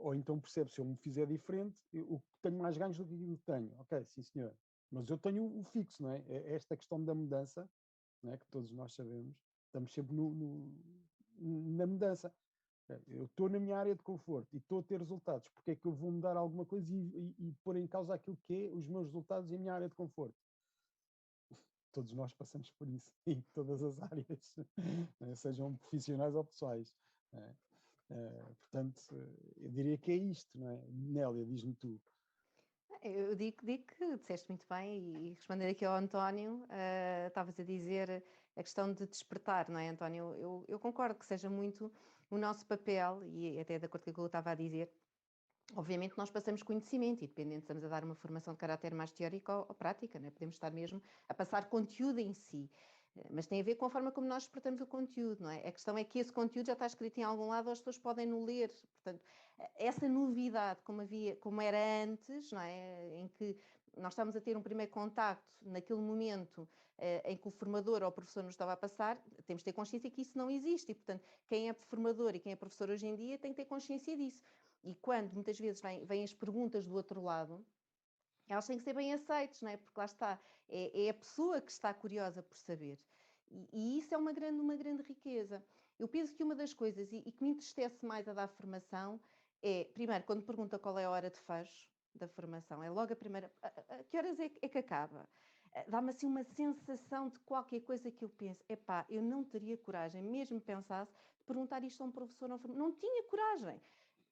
Ou então percebe, se eu me fizer diferente, eu tenho mais ganhos do que tenho. Ok, sim senhor. Mas eu tenho o fixo, não é? Esta questão da mudança, não é? Que todos nós sabemos, estamos sempre na mudança. Eu estou na minha área de conforto e estou a ter resultados. Porque é que eu vou mudar alguma coisa e pôr em causa aquilo que é os meus resultados e a minha área de conforto? Todos nós passamos por isso em todas as áreas, né? Sejam profissionais ou pessoais. Né? Portanto, eu diria que é isto, não é? Nélia, diz-me tu. Eu digo que disseste muito bem e responder aqui ao António, estavas a dizer a questão de despertar, não é, António? Eu concordo que seja muito o nosso papel, e até de acordo com aquilo que eu estava a dizer, obviamente nós passamos conhecimento e dependendo, estamos a dar uma formação de caráter mais teórica ou prática, né? Podemos estar mesmo a passar conteúdo em si, mas tem a ver com a forma como nós exportamos o conteúdo, não é? A questão é que esse conteúdo já está escrito em algum lado, as pessoas podem no ler, portanto, essa novidade como era antes, não é? Em que nós estamos a ter um primeiro contacto naquele momento em que o formador ou o professor nos estava a passar, temos de ter consciência que isso não existe e, portanto, quem é formador e quem é professor hoje em dia tem que ter consciência disso. E quando muitas vezes vêm as perguntas do outro lado, elas têm que ser bem aceitas, não é? Porque lá está, é a pessoa que está curiosa por saber. E isso é uma grande riqueza. Eu penso que uma das coisas, e que me entristece mais a dar formação, é, primeiro, quando pergunta qual é a hora de fecho da formação, é logo a primeira, a que horas é que acaba? Dá-me assim uma sensação de qualquer coisa que eu penso, epá, eu não teria coragem, mesmo pensasse, de perguntar isto a um professor ou um formador. Não tinha coragem.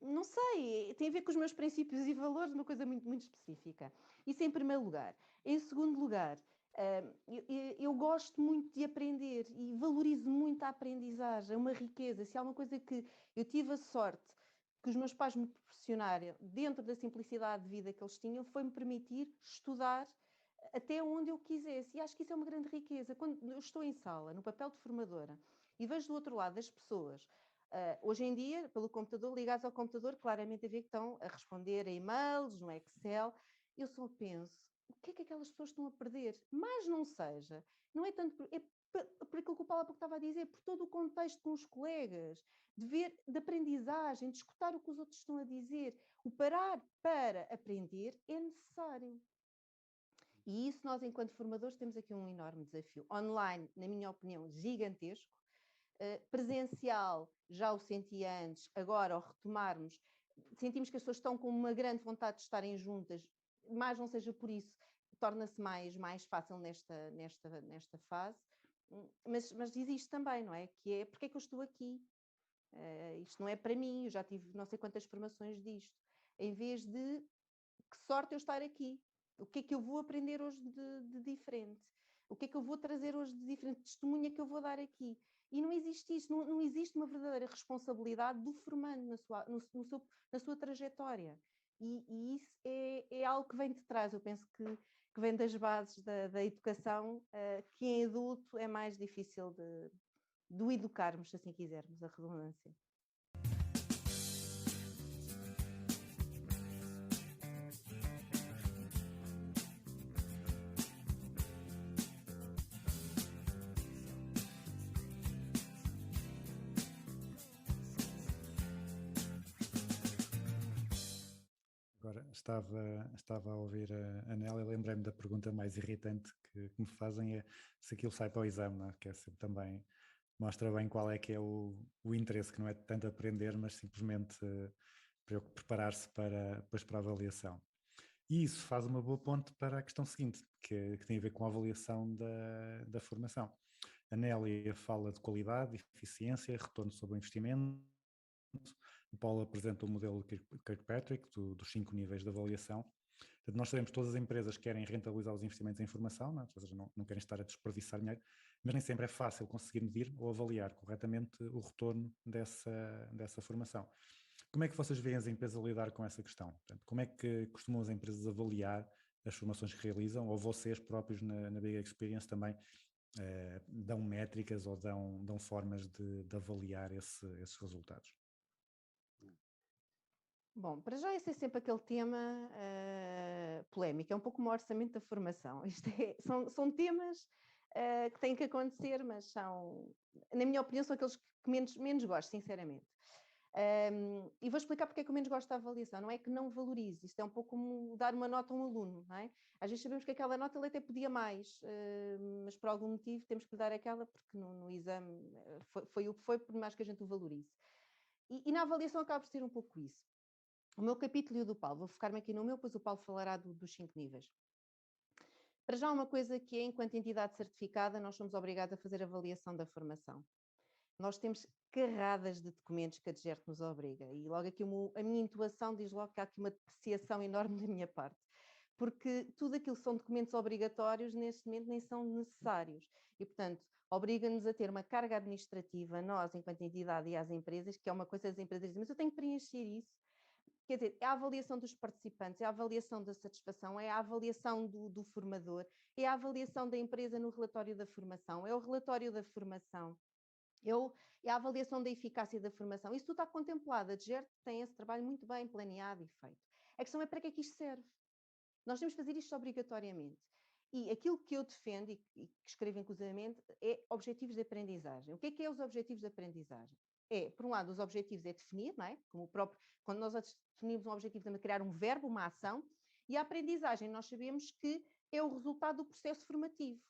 Não sei, tem a ver com os meus princípios e valores, uma coisa muito, muito específica. Isso em primeiro lugar. Em segundo lugar, eu gosto muito de aprender e valorizo muito a aprendizagem, é uma riqueza. Se há uma coisa que eu tive a sorte que os meus pais me proporcionaram, dentro da simplicidade de vida que eles tinham, foi-me permitir estudar até onde eu quisesse. E acho que isso é uma grande riqueza. Quando eu estou em sala, no papel de formadora, e vejo do outro lado das pessoas, hoje em dia, pelo computador, ligados ao computador, claramente a ver que estão a responder a e-mails, no Excel, eu só penso, o que é que aquelas pessoas estão a perder? Mas não seja, não é tanto por aquilo que o Paulo há pouco estava a dizer, por todo o contexto com os colegas, de ver, de aprendizagem, de escutar o que os outros estão a dizer. O parar para aprender é necessário. E isso nós, enquanto formadores, temos aqui um enorme desafio. Online, na minha opinião, gigantesco. Presencial, já o sentia antes, agora ao retomarmos, sentimos que as pessoas estão com uma grande vontade de estarem juntas, mas não seja por isso, torna-se mais fácil nesta fase. mas existe também, não é? Que é, porque é que eu estou aqui? Isto não é para mim, eu já tive não sei quantas formações disto. Em vez de, que sorte eu estar aqui. O que é que eu vou aprender hoje de diferente? O que é que eu vou trazer hoje de diferente? Testemunha que eu vou dar aqui? E não existe isso, não existe uma verdadeira responsabilidade do formando na sua trajetória. E isso é algo que vem de trás, eu penso que vem das bases da educação, que em adulto é mais difícil de o educarmos, se assim quisermos, a redundância. Agora, estava a ouvir a Nélia e lembrei-me da pergunta mais irritante que me fazem, é se aquilo sai para o exame, não é? Que é sempre também, mostra bem qual é que é o interesse, que não é tanto aprender, mas simplesmente preparar-se depois para a avaliação. E isso faz uma boa ponte para a questão seguinte, que tem a ver com a avaliação da formação. A Nélia fala de qualidade, eficiência, retorno sobre o investimento. O Paulo apresenta o modelo Kirkpatrick dos 5 níveis de avaliação. Portanto, nós sabemos que todas as empresas querem rentabilizar os investimentos em informação, não é? Ou seja, não querem estar a desperdiçar dinheiro, mas nem sempre é fácil conseguir medir ou avaliar corretamente o retorno dessa formação. Como é que vocês veem as empresas a lidar com essa questão? Portanto, como é que costumam as empresas avaliar as formações que realizam, ou vocês próprios na Big Experience também dão métricas ou dão formas de avaliar esses resultados? Bom, para já esse é sempre aquele tema polémico, é um pouco como o orçamento da formação. São temas que têm que acontecer, mas são, na minha opinião, são aqueles que menos gosto, sinceramente. E vou explicar porque é que eu menos gosto da avaliação. Não é que não valorize, isto é um pouco como dar uma nota a um aluno, não é? Às vezes sabemos que aquela nota ele até podia mais, mas por algum motivo temos que lhe dar aquela, porque no exame foi o que foi, por mais que a gente o valorize. E na avaliação acaba por ser um pouco isso. O meu capítulo e o do Paulo, vou focar-me aqui no meu, pois o Paulo falará dos 5 níveis. Para já, uma coisa que é, enquanto entidade certificada, nós somos obrigados a fazer avaliação da formação. Nós temos carradas de documentos que a DGERT nos obriga, e logo aqui a minha intuação diz logo que há aqui uma depreciação enorme da minha parte, porque tudo aquilo que são documentos obrigatórios, neste momento, nem são necessários, e, portanto, obriga-nos a ter uma carga administrativa, nós, enquanto entidade, e às empresas, que é uma coisa das empresas dizem, mas eu tenho que preencher isso. Quer dizer, é a avaliação dos participantes, é a avaliação da satisfação, é a avaliação do formador, é a avaliação da empresa no relatório da formação, é o relatório da formação, é a avaliação da eficácia da formação. Isso tudo está contemplado. A DGERT tem esse trabalho muito bem planeado e feito. A questão é para que é que isto serve? Nós temos que fazer isto obrigatoriamente. E aquilo que eu defendo e que escrevo inclusivamente é objetivos de aprendizagem. O que é os objetivos de aprendizagem? Por um lado, os objetivos é definir, não é? Como quando nós definimos um objetivo, estamos a criar um verbo, uma ação, e a aprendizagem nós sabemos que é o resultado do processo formativo.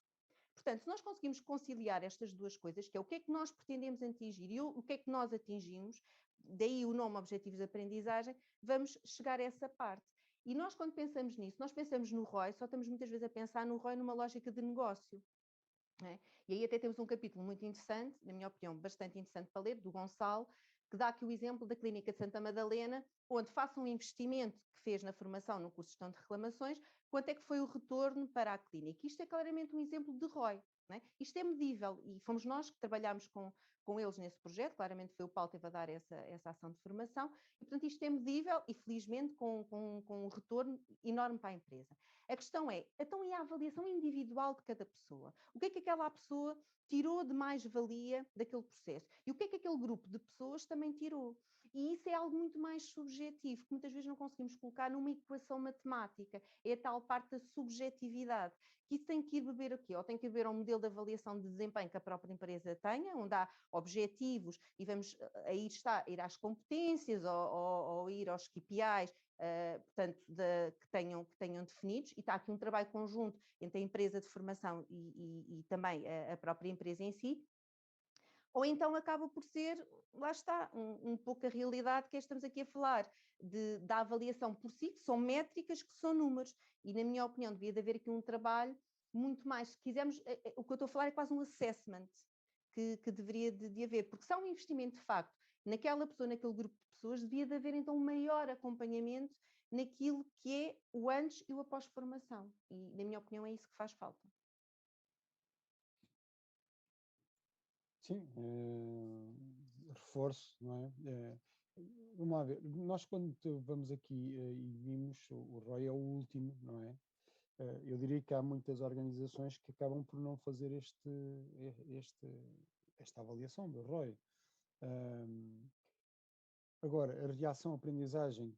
Portanto, se nós conseguimos conciliar estas duas coisas, que é o que é que nós pretendemos atingir e o que é que nós atingimos, daí o nome Objetivos de Aprendizagem, vamos chegar a essa parte. E nós, quando pensamos nisso, nós pensamos no ROI, só estamos muitas vezes a pensar no ROI numa lógica de negócio. É? E aí até temos um capítulo muito interessante, na minha opinião, bastante interessante para ler, do Gonçalo, que dá aqui o exemplo da Clínica de Santa Madalena, onde faça um investimento que fez na formação no curso de gestão de reclamações, quanto é que foi o retorno para a clínica. Isto é claramente um exemplo de ROI. Não é? Isto é medível e fomos nós que trabalhámos com eles nesse projeto, claramente foi o Paulo que teve a dar essa ação de formação, e portanto isto é medível e felizmente com um retorno enorme para a empresa. A questão é, então e a avaliação individual de cada pessoa? O que é que aquela pessoa tirou de mais-valia daquele processo? E o que é que aquele grupo de pessoas também tirou? E isso é algo muito mais subjetivo, que muitas vezes não conseguimos colocar numa equação matemática. É a tal parte da subjetividade, que isso tem que ir beber aqui, ou tem que beber ao modelo de avaliação de desempenho que a própria empresa tenha, onde há objetivos e vamos aí ir às competências ou ir aos KPIs, portanto, que tenham definidos, e está aqui um trabalho conjunto entre a empresa de formação e também a própria empresa em si, ou então acaba por ser, lá está, um pouco a realidade que estamos aqui a falar, da avaliação por si, que são métricas, que são números, e na minha opinião devia de haver aqui um trabalho muito mais, se quisermos, o que eu estou a falar é quase um assessment que deveria de haver, porque se há um investimento de facto naquela pessoa, naquele grupo de pessoas, devia de haver então um maior acompanhamento naquilo que é o antes e o após-formação. E, na minha opinião, é isso que faz falta. Sim, reforço, não é? Vamos lá ver, nós quando vamos aqui e vimos, o ROI é o último, não é? Eu diria que há muitas organizações que acabam por não fazer esta avaliação do ROI. Agora, a reação, aprendizagem,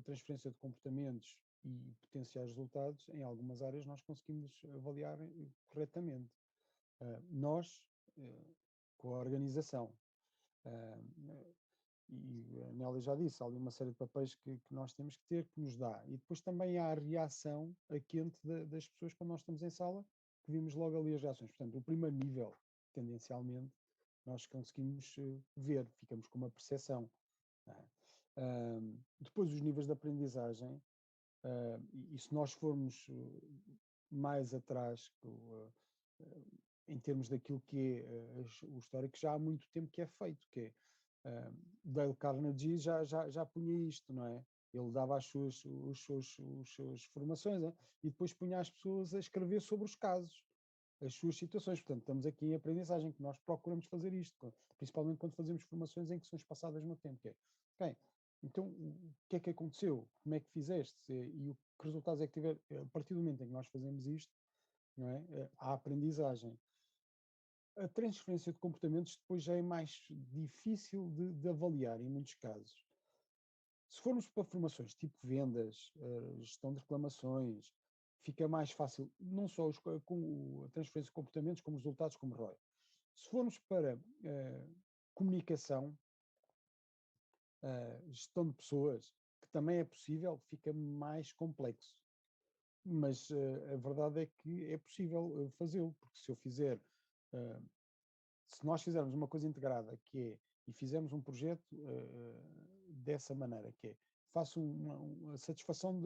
transferência de comportamentos e potenciais resultados, em algumas áreas nós conseguimos avaliar corretamente. Nós, com a organização, e a Nélia já disse, há ali uma série de papéis que nós temos que ter, que nos dá. E depois também há a reação a quente das pessoas quando nós estamos em sala, que vimos logo ali as reações. Portanto, o primeiro nível, tendencialmente, nós conseguimos ver, ficamos com uma percepção. Depois os níveis de aprendizagem, e se nós formos mais atrás, em termos daquilo que é o histórico, já há muito tempo que é feito, que é Dale Carnegie já punha isto, não é? Ele dava as suas formações, né? E depois punha as pessoas a escrever sobre os casos, as suas situações. Portanto, estamos aqui em aprendizagem, que nós procuramos fazer isto, principalmente quando fazemos formações em que são espaçadas no tempo, que é, ok, então o que é que aconteceu? Como é que fizeste? E que resultados é que tiver? A partir do momento em que nós fazemos isto, não é? A aprendizagem. A transferência de comportamentos depois já é mais difícil de avaliar em muitos casos. Se formos para formações tipo vendas, gestão de reclamações, fica mais fácil, não só com a transferência de comportamentos, como os resultados, como ROI. Se formos para comunicação, gestão de pessoas, que também é possível, fica mais complexo. Mas a verdade é que é possível fazê-lo, porque se eu fizer, se nós fizermos uma coisa integrada, que é, e fizermos um projeto dessa maneira, que é, faço uma satisfação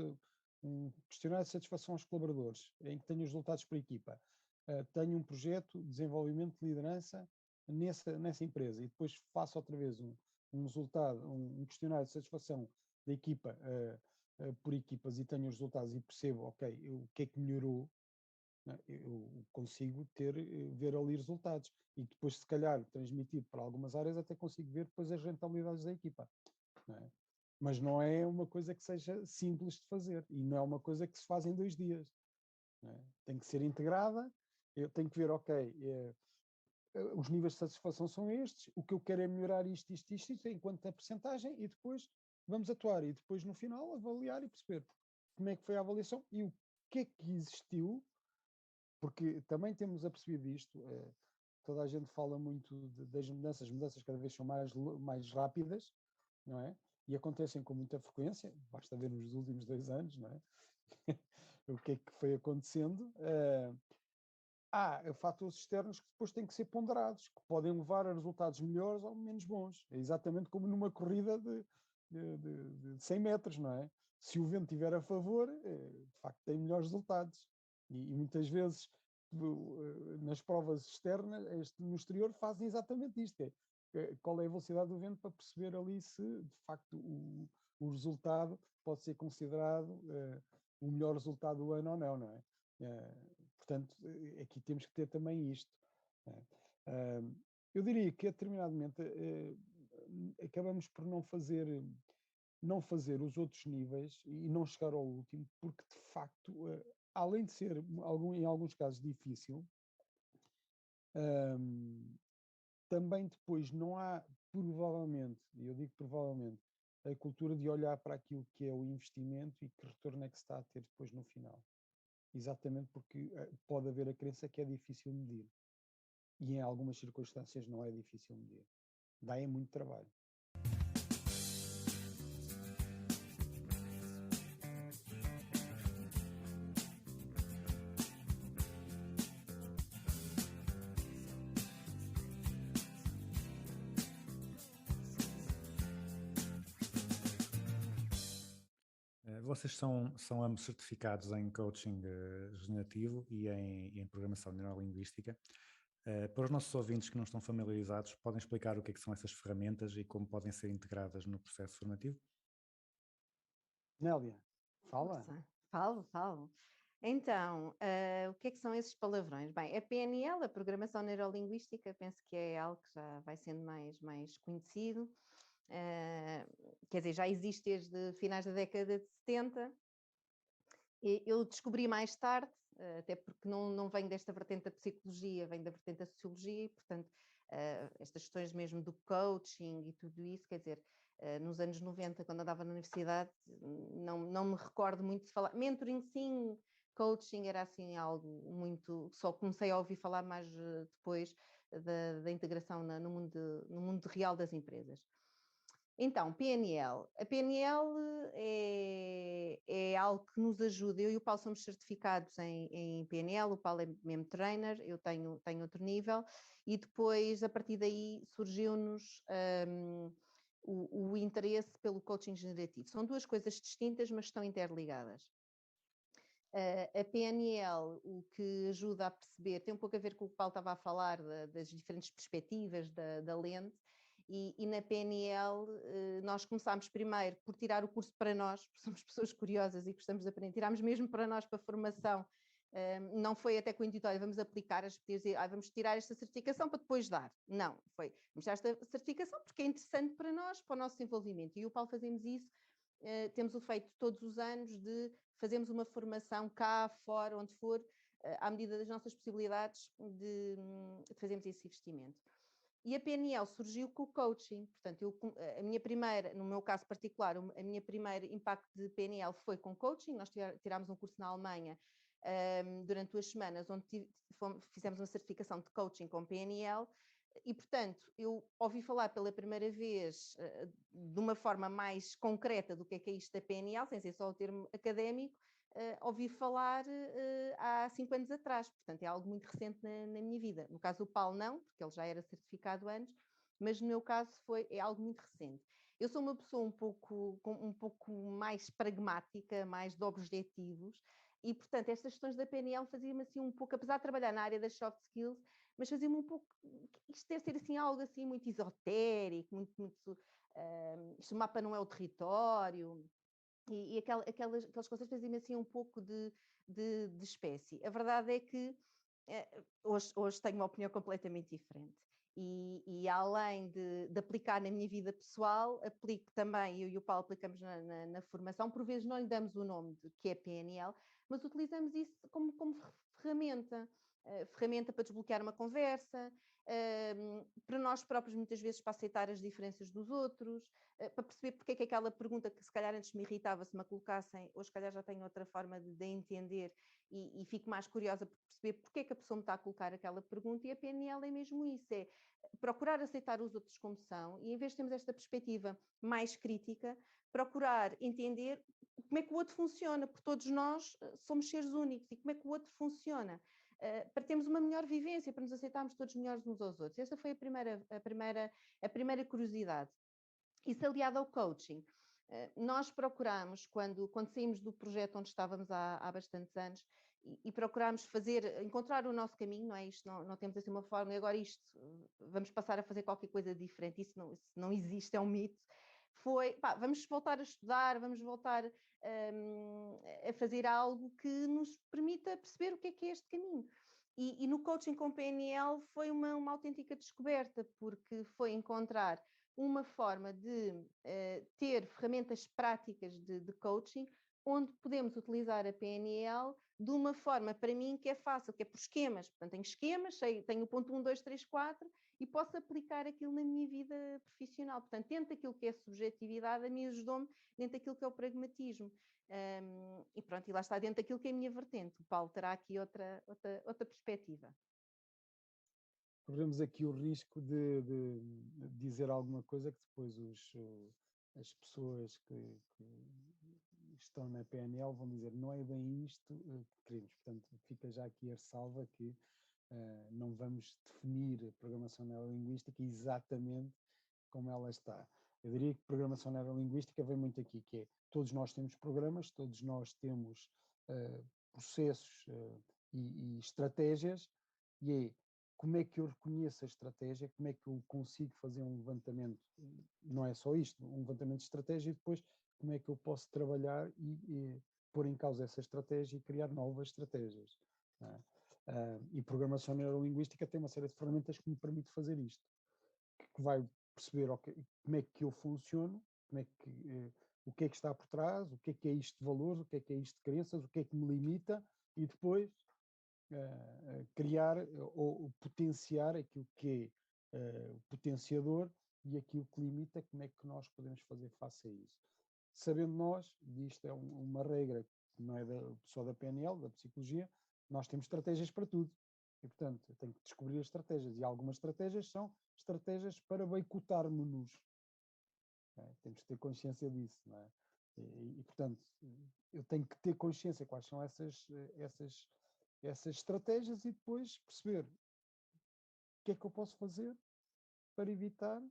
um questionário de satisfação aos colaboradores, em que tenho os resultados para a equipa, tenho um projeto de desenvolvimento de liderança nessa empresa, e depois faço outra vez um resultado, um questionário de satisfação da equipa por equipas, e tenho os resultados e percebo, ok, o que é que melhorou, eu consigo ver ali resultados, e depois se calhar transmitir para algumas áreas até consigo ver depois as rentabilidades da equipa, não é? Mas não é uma coisa que seja simples de fazer, e não é uma coisa que se faz em 2 dias, não é? Tem que ser integrada, eu tenho que ver, ok, os níveis de satisfação são estes, o que eu quero é melhorar isto, enquanto a percentagem, e depois vamos atuar, e depois no final avaliar e perceber como é que foi a avaliação e o que é que existiu, porque também temos apercebido isto, toda a gente fala muito das mudanças cada vez são mais rápidas, não é? E acontecem com muita frequência, basta ver nos últimos 2 anos, não é? O que é que foi acontecendo. Há fatores externos que depois têm que ser ponderados, que podem levar a resultados melhores ou menos bons. É exatamente como numa corrida de 100 metros, não é? Se o vento estiver a favor, de facto tem melhores resultados. E muitas vezes nas provas externas, no exterior, fazem exatamente isto. Qual é a velocidade do vento, para perceber ali se de facto o resultado pode ser considerado o melhor resultado do ano ou não é? Portanto, aqui temos que ter também isto. Eu diria que, a determinado momento, acabamos por não fazer os outros níveis e não chegar ao último, porque, de facto, além de ser, em alguns casos, difícil, também depois não há, provavelmente, e eu digo provavelmente, a cultura de olhar para aquilo que é o investimento e que retorno é que se está a ter depois no final. Exatamente porque pode haver a crença que é difícil medir. E em algumas circunstâncias não é difícil medir. Dá muito trabalho. Vocês são ambos certificados em coaching generativo e em programação neurolinguística. Para os nossos ouvintes que não estão familiarizados, podem explicar o que é que são essas ferramentas e como podem ser integradas no processo formativo? Nélia, fala. Força. Falo. Então, o que é que são esses palavrões? Bem, a PNL, a Programação Neurolinguística, penso que é algo que já vai sendo mais conhecido. Quer dizer, já existe desde finais da década de 70. Eu descobri mais tarde, até porque não venho desta vertente da psicologia, venho da vertente da sociologia, e, portanto, estas questões mesmo do coaching e tudo isso, quer dizer, nos anos 90, quando andava na universidade, não me recordo muito de falar. Mentoring, sim, coaching era assim algo muito. Só comecei a ouvir falar mais depois da integração no mundo real das empresas. Então, PNL. A PNL é algo que nos ajuda. Eu e o Paulo somos certificados em PNL, o Paulo é mesmo trainer, eu tenho outro nível, e depois, a partir daí, surgiu-nos o interesse pelo coaching generativo. São duas coisas distintas, mas estão interligadas. A PNL, o que ajuda a perceber, tem um pouco a ver com o que o Paulo estava a falar, das diferentes perspectivas da lente, e na PNL nós começámos primeiro por tirar o curso para nós, porque somos pessoas curiosas e gostamos de aprender, tirámos mesmo para nós, para a formação, não foi até com o intuito, vamos aplicar as dizer, vamos tirar esta certificação para depois dar. Não, foi, vamos tirar esta certificação porque é interessante para nós, para o nosso desenvolvimento. E o Paulo fazemos isso, temos o feito todos os anos de fazermos uma formação cá, fora, onde for, à medida das nossas possibilidades de fazermos esse investimento. E a PNL surgiu com o coaching, portanto, a minha primeira, no meu caso particular, a minha primeira impacto de PNL foi com coaching. Nós tirámos um curso na Alemanha durante 2 semanas, onde fizemos uma certificação de coaching com PNL, e, portanto, eu ouvi falar pela primeira vez de uma forma mais concreta do que é isto da PNL, sem ser só o termo académico, ouvi falar há 5 anos atrás, portanto é algo muito recente na minha vida. No caso do Paulo não, porque ele já era certificado antes, mas no meu caso é algo muito recente. Eu sou uma pessoa um pouco mais pragmática, mais de objetivos, e portanto estas questões da PNL faziam-me assim um pouco, apesar de trabalhar na área das soft skills, mas fazia-me um pouco, isto deve ser assim algo assim muito esotérico, isto o mapa não é o território, e aqueles conceitos faziam-me assim um pouco de espécie. A verdade é que hoje tenho uma opinião completamente diferente. E além de aplicar na minha vida pessoal, aplico também, eu e o Paulo aplicamos na formação, por vezes não lhe damos o nome que é PNL, mas utilizamos isso como ferramenta. Ferramenta para desbloquear uma conversa, para nós próprios muitas vezes para aceitar as diferenças dos outros, para perceber porque é que aquela pergunta que se calhar antes me irritava se me a colocassem, hoje se calhar já tenho outra forma de entender e fico mais curiosa por perceber porque é que a pessoa me está a colocar aquela pergunta. E a PNL é mesmo isso, é procurar aceitar os outros como são, e em vez de termos esta perspectiva mais crítica, procurar entender como é que o outro funciona, porque todos nós somos seres únicos, e como é que o outro funciona, para termos uma melhor vivência, para nos aceitarmos todos melhores uns aos outros. Essa foi a primeira curiosidade. Isso aliado ao coaching. Nós procuramos, quando saímos do projeto onde estávamos há bastantes anos, e procuramos encontrar o nosso caminho, não é? Isto não temos assim uma forma, e agora vamos passar a fazer qualquer coisa diferente, isso não existe, é um mito. Vamos voltar a estudar, vamos voltar a fazer algo que nos permita perceber o que é este caminho. E no coaching com PNL foi uma autêntica descoberta, porque foi encontrar uma forma de ter ferramentas práticas de coaching, onde podemos utilizar a PNL de uma forma, para mim, que é fácil, que é por esquemas. Portanto, tenho esquemas, tenho o ponto 1, 2, 3, 4, e posso aplicar aquilo na minha vida profissional. Portanto, dentro daquilo que é subjetividade, a mim ajudou-me dentro daquilo que é o pragmatismo. E pronto, e lá está dentro daquilo que é a minha vertente. O Paulo terá aqui outra perspectiva. Corremos aqui o risco de dizer alguma coisa que depois as pessoas que estão na PNL vão dizer não é bem isto que queremos. Portanto, fica já aqui a ressalva que não vamos definir a programação neurolinguística exatamente como ela está. Eu diria que programação neurolinguística vem muito aqui, que é, todos nós temos programas, todos nós temos processos e estratégias, e é como é que eu reconheço a estratégia, como é que eu consigo fazer um levantamento, não é só isto, um levantamento de estratégia, e depois como é que eu posso trabalhar e pôr em causa essa estratégia e criar novas estratégias. Não é? E programação neurolinguística tem uma série de ferramentas que me permite fazer isto, que vai perceber como é que eu funciono, como é que, o que é que está por trás, o que é isto de valores, o que é isto de crenças, o que é que me limita, e depois criar ou potenciar aquilo que é o potenciador, e aquilo que limita, como é que nós podemos fazer face a isso. Sabendo nós, e isto é uma regra que não é só da PNL, da psicologia, nós temos estratégias para tudo. E, portanto, eu tenho que descobrir as estratégias. E algumas estratégias são estratégias para boicotarmos-nos. Temos que ter consciência disso. Não é? Portanto, eu tenho que ter consciência quais são essas estratégias, e depois perceber o que é que eu posso fazer para evitar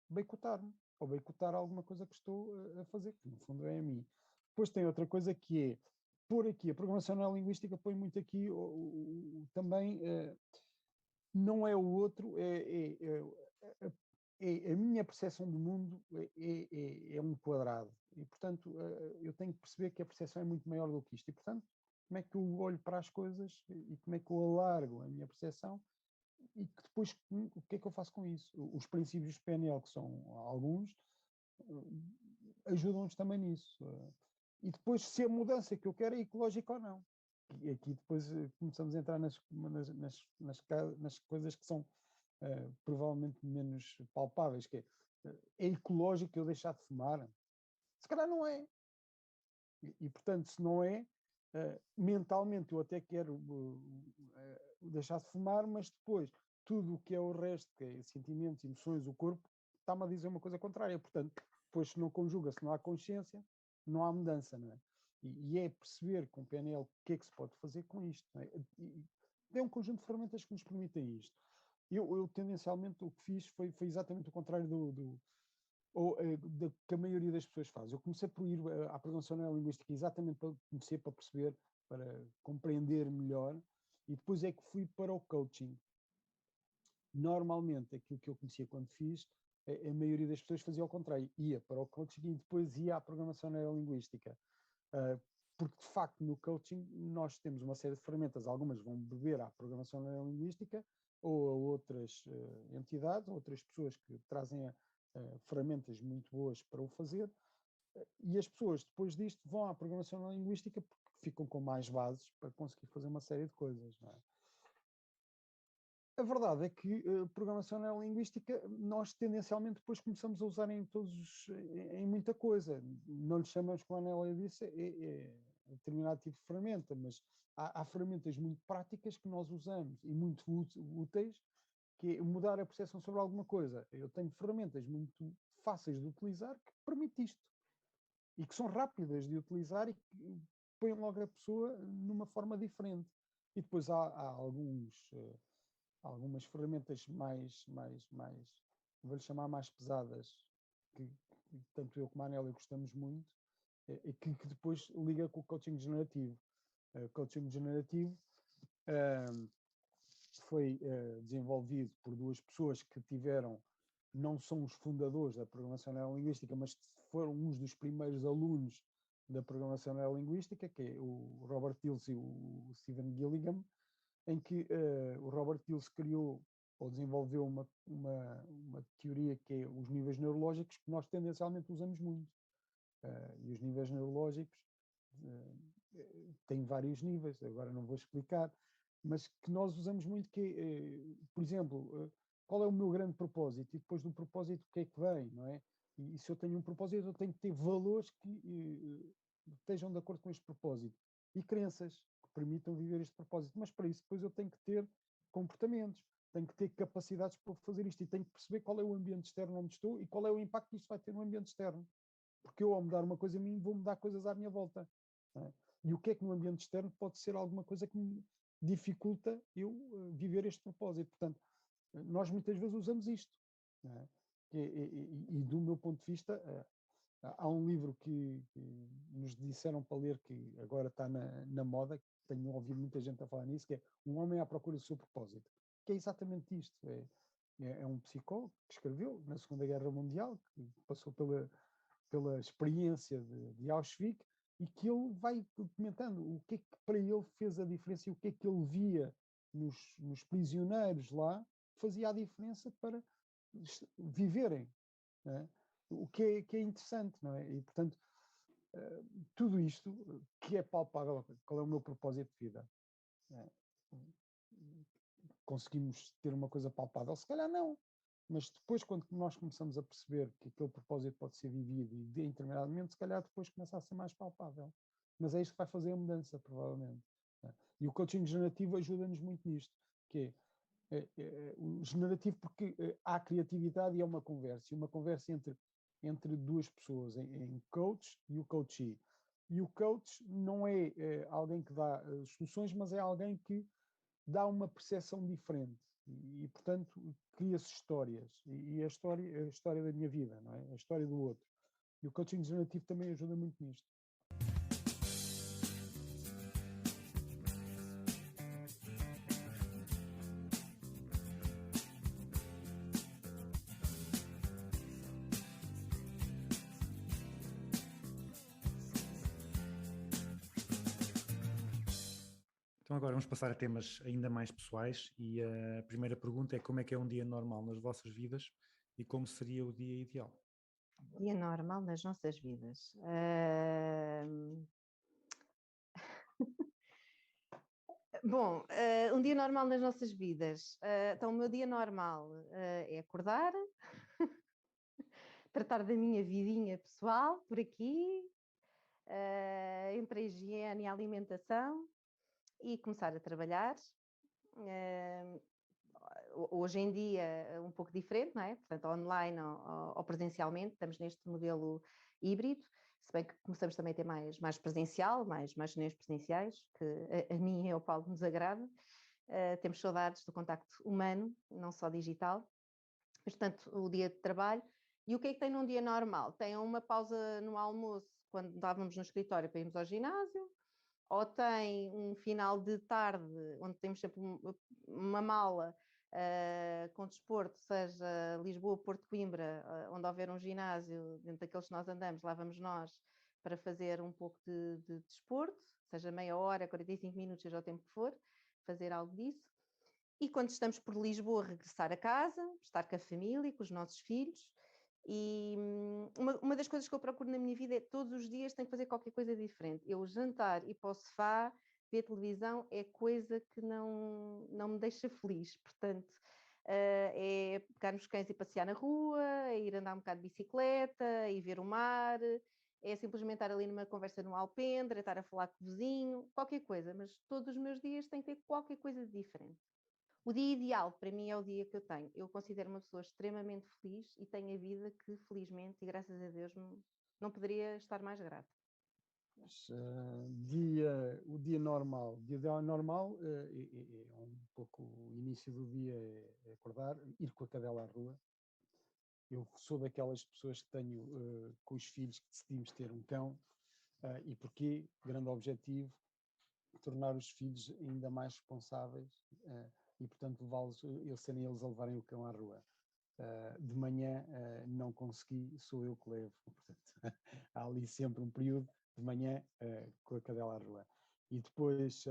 boicotar-me, ou boicotar alguma coisa que estou a fazer, que no fundo é a mim. Depois tem outra coisa que é, pôr aqui, a programação neurolinguística põe muito aqui também, não é o outro, a minha percepção do mundo é um quadrado, e portanto eu tenho que perceber que a percepção é muito maior do que isto, e portanto como é que eu olho para as coisas e como é que eu alargo a minha percepção, e que depois o que é que eu faço com isso? Os princípios de PNL, que são alguns, ajudam-nos também nisso. E depois, se a mudança que eu quero é ecológica ou não. E aqui depois começamos a entrar nas coisas que são provavelmente menos palpáveis, que é ecológico eu deixar de fumar? Se calhar não é. E portanto, se não é, mentalmente eu até quero deixar de fumar, mas depois tudo o que é o resto, que é sentimentos, emoções, o corpo, está-me a dizer uma coisa contrária. Portanto, depois se não conjuga, se não há consciência, não há mudança, não é? E é perceber com o PNL o que é que se pode fazer com isto. Não é? É um conjunto de ferramentas que nos permitem isto. Eu tendencialmente, o que fiz foi exatamente o contrário que a maioria das pessoas faz. Eu comecei por ir à programação neurolinguística exatamente para perceber, para compreender melhor, e depois é que fui para o coaching. Normalmente, aquilo que eu conhecia quando fiz, a maioria das pessoas fazia ao contrário, ia para o coaching e depois ia à programação neurolinguística. Porque, de facto, no coaching nós temos uma série de ferramentas, algumas vão beber à programação neurolinguística ou a outras entidades, outras pessoas que trazem ferramentas muito boas para o fazer, e as pessoas, depois disto, vão à programação neurolinguística porque ficam com mais bases para conseguir fazer uma série de coisas. Não é? A verdade é que programação neurolinguística nós tendencialmente depois começamos a usar em muita coisa. Não lhe chamamos, como a Nélia disse, determinado tipo de ferramenta, mas há ferramentas muito práticas que nós usamos e muito úteis, que é mudar a percepção sobre alguma coisa. Eu tenho ferramentas muito fáceis de utilizar que permitem isto, e que são rápidas de utilizar e que põem logo a pessoa numa forma diferente. E depois há algumas ferramentas mais vou-lhe chamar mais pesadas, que tanto eu como a Anélia gostamos muito, e que depois liga com o coaching generativo. Coaching generativo foi desenvolvido por duas pessoas que não são os fundadores da programação neurolinguística, mas foram uns dos primeiros alunos da programação neurolinguística, que é o Robert Dills e o Stephen Gilligan, em que o Robert Dills criou ou desenvolveu uma teoria que é os níveis neurológicos, que nós tendencialmente usamos muito. E os níveis neurológicos têm vários níveis, agora não vou explicar, mas que nós usamos muito, que por exemplo, qual é o meu grande propósito? E depois do propósito, o que é que vem, não é? E se eu tenho um propósito, eu tenho que ter valores que estejam de acordo com este propósito. E crenças que permitam viver este propósito. Mas para isso, depois eu tenho que ter comportamentos, tenho que ter capacidades para fazer isto, e tenho que perceber qual é o ambiente externo onde estou e qual é o impacto que isto vai ter no ambiente externo. Porque eu, ao mudar uma coisa a mim, vou mudar coisas à minha volta. Não é? E o que é que no ambiente externo pode ser alguma coisa que me dificulta eu viver este propósito. Portanto, nós muitas vezes usamos isto. Não é? e do meu ponto de vista, há um livro que nos disseram para ler, que agora está na moda, que tenho ouvido muita gente a falar nisso, que é Um Homem à Procura do Seu Propósito, que é exatamente isto. É um psicólogo que escreveu na Segunda Guerra Mundial, que passou pela experiência de Auschwitz, e que ele vai documentando o que é que para ele fez a diferença e o que é que ele via nos prisioneiros lá, fazia a diferença para viverem, não é? O que é interessante, não é? E, portanto, tudo isto que é palpável, qual é o meu propósito de vida? Conseguimos ter uma coisa palpável? Se calhar não. Mas depois, quando nós começamos a perceber que aquele propósito pode ser vivido e de determinado momento, se calhar depois começa a ser mais palpável. Mas é isto que vai fazer a mudança, provavelmente. E o coaching generativo ajuda-nos muito nisto, que o generativo, porque há criatividade e é uma conversa entre duas pessoas, em coach e o coachee. E o coach não é alguém que dá soluções, mas é alguém que dá uma percepção diferente e portanto, cria-se histórias. E a história é a história da minha vida, não é? A história do outro. E o coaching generativo também ajuda muito nisto. Então agora vamos passar a temas ainda mais pessoais e a primeira pergunta é: como é que é um dia normal nas vossas vidas e como seria o dia ideal? Dia normal nas nossas vidas. Bom, um dia normal nas nossas vidas. Então, o meu dia normal é acordar, tratar da minha vidinha pessoal por aqui, entre a higiene e a alimentação e começar a trabalhar. Hoje em dia um pouco diferente, não é? Portanto, online ou presencialmente, estamos neste modelo híbrido, se bem que começamos também a ter mais presencial, mais reuniões presenciais, que a mim e ao Paulo nos agrada. Temos saudades do contacto humano, não só digital. Mas, portanto, o dia de trabalho. E o que é que tem num dia normal? Tem uma pausa no almoço, quando estávamos no escritório para irmos ao ginásio, ou tem um final de tarde, onde temos sempre uma mala com desporto, seja Lisboa, Porto, Coimbra, onde houver um ginásio, dentro daqueles que nós andamos, lá vamos nós para fazer um pouco de desporto, seja meia hora, 45 minutos, seja o tempo que for, fazer algo disso. E quando estamos por Lisboa, regressar a casa, estar com a família, com os nossos filhos. E uma das coisas que eu procuro na minha vida é todos os dias tenho que fazer qualquer coisa diferente. Eu jantar e ir para o sofá, ver televisão, é coisa que não me deixa feliz. Portanto, é pegar nos cães e passear na rua, é ir andar um bocado de bicicleta, é ver o mar, é simplesmente estar ali numa conversa no alpendre, é estar a falar com o vizinho, qualquer coisa. Mas todos os meus dias têm que ter qualquer coisa de diferente. O dia ideal para mim é o dia que eu tenho. Eu considero uma pessoa extremamente feliz e tenho a vida que, felizmente e graças a Deus, não poderia estar mais grata. Mas, o dia normal. O dia normal é um pouco o início do dia, é acordar, ir com a cadela à rua. Eu sou daquelas pessoas que tenho com os filhos que decidimos ter um cão. E porquê? Grande objetivo, tornar os filhos ainda mais responsáveis e, portanto, levá-los, eles serem eles a levarem o cão à rua. De manhã não consegui, sou eu que levo. Portanto, há ali sempre um período de manhã com a cadela à rua. E depois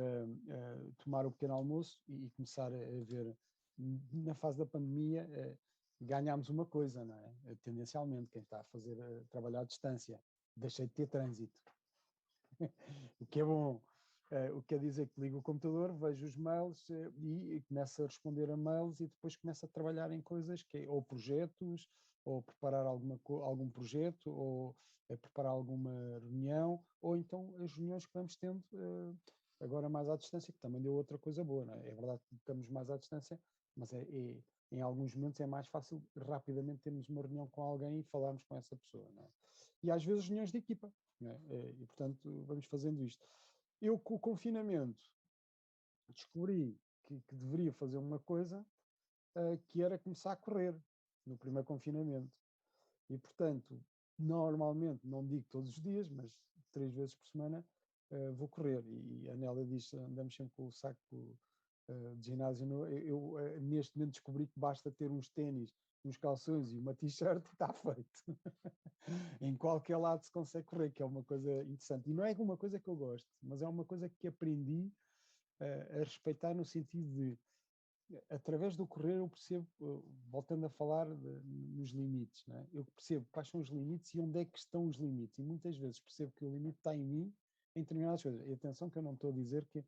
tomar o pequeno almoço e começar a ver, na fase da pandemia, ganhámos uma coisa, não é? Tendencialmente, quem está a fazer, trabalhar à distância, deixei de ter trânsito. O que é bom. O que quer dizer que ligo o computador, vejo os mails e começo a responder a mails e depois começo a trabalhar em coisas que ou projetos, ou preparar algum projeto, ou preparar alguma reunião, ou então as reuniões que vamos tendo agora mais à distância, que também deu outra coisa boa, não é? É verdade que estamos mais à distância, mas em alguns momentos é mais fácil rapidamente termos uma reunião com alguém e falarmos com essa pessoa, não é? E às vezes reuniões de equipa, não é? E portanto vamos fazendo isto. Eu, com o confinamento, descobri que deveria fazer uma coisa que era começar a correr. no primeiro confinamento. E, portanto, normalmente, não digo todos os dias, mas 3 vezes por semana vou correr. E a Nélia diz, andamos sempre com o saco de ginásio. Eu neste momento descobri que basta ter uns ténis, uns calções e uma t-shirt e está feito. Em qualquer lado se consegue correr, que é uma coisa interessante. E não é uma coisa que eu gosto, mas é uma coisa que aprendi a respeitar no sentido de, através do correr eu percebo, voltando a falar nos limites, não é? Eu percebo quais são os limites e onde é que estão os limites. E muitas vezes percebo que o limite está em mim, em determinadas coisas. E atenção que eu não estou a dizer que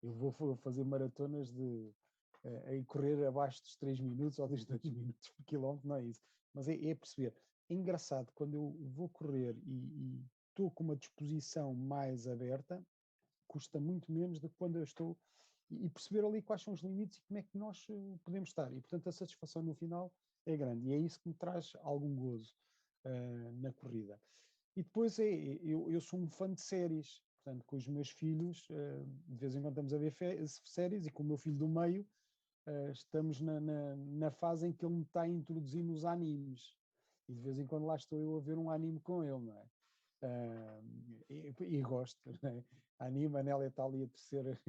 eu vou fazer maratonas a correr abaixo dos 3 minutos ou dos 2 minutos por quilómetro, não é isso. Mas é perceber. É engraçado, quando eu vou correr e estou com uma disposição mais aberta, custa muito menos do que quando eu estou... E perceber ali quais são os limites e como é que nós podemos estar. E, portanto, a satisfação no final é grande. E é isso que me traz algum gozo na corrida. E depois eu sou um fã de séries. Portanto, com os meus filhos, de vez em quando estamos a ver séries, e com o meu filho do meio, estamos na fase em que ele me está a introduzir nos animes. E de vez em quando lá estou eu a ver um anime com ele, não é? E gosto, não é? Anime, a Nélia está ali a terceira.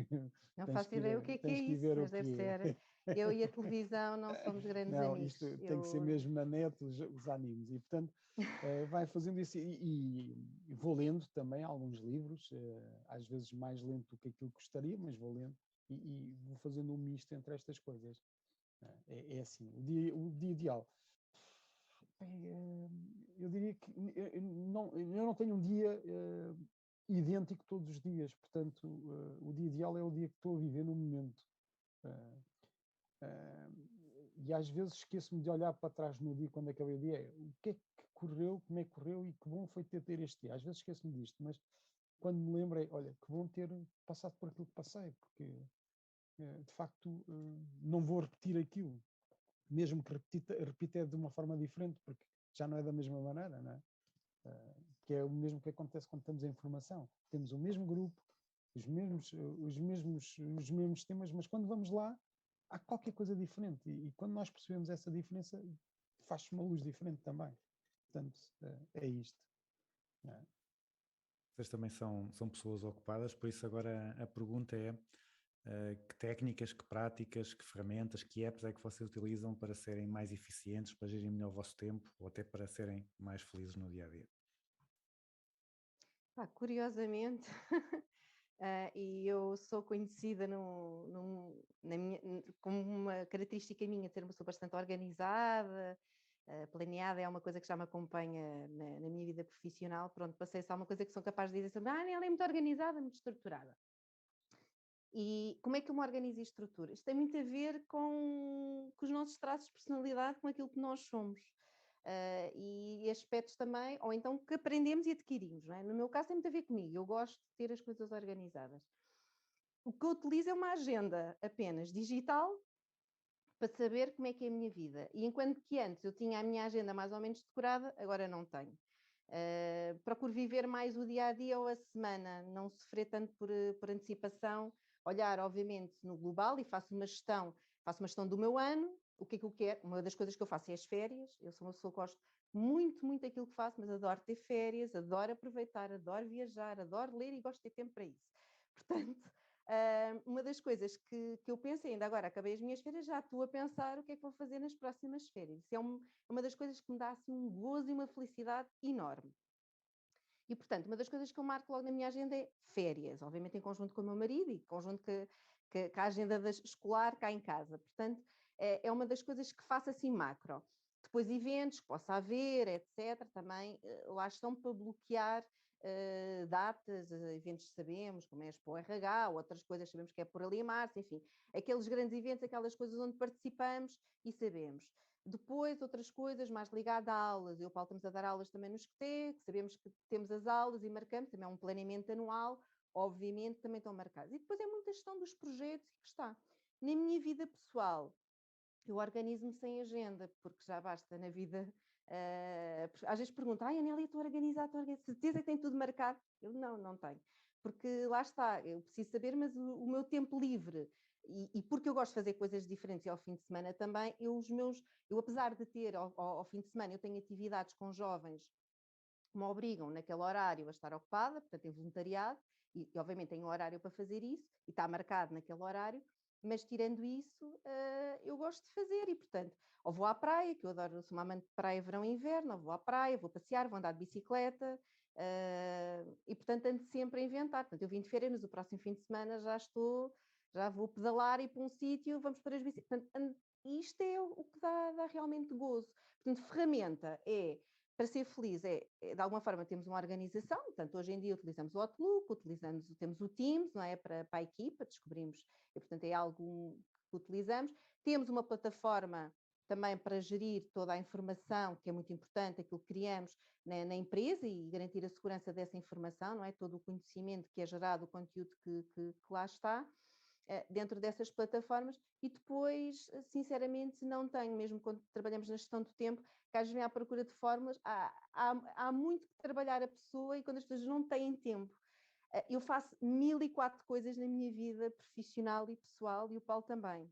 Não faço ideia o que é tens que ir isso, ver o mas deve que é. ser. Eu e a televisão não somos grandes Não, amigos. isto tem que ser mesmo na net, os animes. E, portanto, vai fazendo isso. E vou lendo também alguns livros, às vezes mais lento do que aquilo que gostaria, mas vou lendo. E vou fazendo um misto entre estas coisas. É assim, o dia ideal. Eu diria que eu não tenho um dia idêntico todos os dias, portanto, o dia ideal é o dia que estou a viver no momento. E às vezes esqueço-me de olhar para trás no dia, quando acabei o dia, o que é que correu, como é que correu e que bom foi ter este dia. Às vezes esqueço-me disto, mas quando me lembrei, olha, que bom ter passado por aquilo que passei, porque de facto não vou repetir aquilo, mesmo que repita de uma forma diferente, porque já não é da mesma maneira, não é? Que é o mesmo que acontece quando estamos em formação. Temos o mesmo grupo, os mesmos temas, mas quando vamos lá, há qualquer coisa diferente. E quando nós percebemos essa diferença, faz-se uma luz diferente também. Portanto, é isto. É. Vocês também são pessoas ocupadas, por isso agora a pergunta é que técnicas, que práticas, que ferramentas, que apps é que vocês utilizam para serem mais eficientes, para gerirem melhor o vosso tempo ou até para serem mais felizes no dia-a-dia? Curiosamente, e eu sou conhecida como uma característica minha de ser uma pessoa bastante organizada, planeada, é uma coisa que já me acompanha na minha vida profissional. Pronto, passei só uma coisa que sou capaz de dizer sempre, ela é muito organizada, muito estruturada. E como é que eu me organizo e estruturo? Isto tem muito a ver com os nossos traços de personalidade, com aquilo que nós somos. E aspectos também, ou então que aprendemos e adquirimos, não é? No meu caso tem muito a ver comigo, eu gosto de ter as coisas organizadas. O que eu utilizo é uma agenda apenas digital para saber como é que é a minha vida. E enquanto que antes eu tinha a minha agenda mais ou menos decorada, agora não tenho. Procuro viver mais o dia-a-dia ou a semana, não sofrer tanto por antecipação, olhar obviamente no global e faço uma gestão do meu ano, o que é que eu quero. Uma das coisas que eu faço é as férias. Eu sou uma pessoa que gosto muito, muito daquilo que faço, mas adoro ter férias, adoro aproveitar, adoro viajar, adoro ler e gosto de ter tempo para isso. Portanto, uma das coisas que eu penso, ainda agora acabei as minhas férias, já estou a pensar o que é que vou fazer nas próximas férias. Isso é uma das coisas que me dá assim, um gozo e uma felicidade enorme. E, portanto, uma das coisas que eu marco logo na minha agenda é férias, obviamente em conjunto com o meu marido e em conjunto com a agenda escolar cá em casa. Portanto, é uma das coisas que faço assim macro. Depois eventos que possa haver, etc. Também lá estão para bloquear datas, eventos que sabemos, como é a Expo RH, outras coisas sabemos que é por ali em março, enfim. Aqueles grandes eventos, aquelas coisas onde participamos e sabemos. Depois, outras coisas mais ligadas a aulas. Eu e o Paulo estamos a dar aulas também no Escote, sabemos que temos as aulas e marcamos, também é um planeamento anual, obviamente também estão marcados. E depois é muita gestão dos projetos que está. Na minha vida pessoal, eu organizo-me sem agenda, porque já basta na vida. Às vezes perguntam, Anélia, estou organizada, certeza que tem tudo marcado? Eu não tenho. Porque lá está, eu preciso saber, mas o meu tempo livre e porque eu gosto de fazer coisas diferentes e ao fim de semana também, eu apesar de ter ao fim de semana, eu tenho atividades com jovens que me obrigam naquele horário a estar ocupada, portanto em voluntariado, e obviamente tenho um horário para fazer isso, e está marcado naquele horário, mas tirando isso, eu gosto de fazer, e portanto, ou vou à praia, que eu adoro, sou uma amante de praia, verão e inverno, ou vou à praia, vou passear, vou andar de bicicleta, e portanto ando sempre a inventar. Portanto, eu vim de férias, mas o próximo fim de semana já vou pedalar e ir para um sítio, vamos para as bicicletas. E isto é o que dá realmente gozo. Portanto, ferramenta para ser feliz, de alguma forma temos uma organização, portanto, hoje em dia utilizamos o Outlook, temos o Teams, não é? Para a equipa, descobrimos, e portanto é algo que utilizamos. Temos uma plataforma também para gerir toda a informação, que é muito importante, aquilo que criamos na empresa e garantir a segurança dessa informação, não é? Todo o conhecimento que é gerado, o conteúdo que lá está, dentro dessas plataformas, e depois, sinceramente, não tenho, mesmo quando trabalhamos na gestão do tempo, que às vezes vem à procura de fórmulas, há muito que trabalhar a pessoa e quando as pessoas não têm tempo. Eu faço 1004 coisas na minha vida profissional e pessoal, e o Paulo também.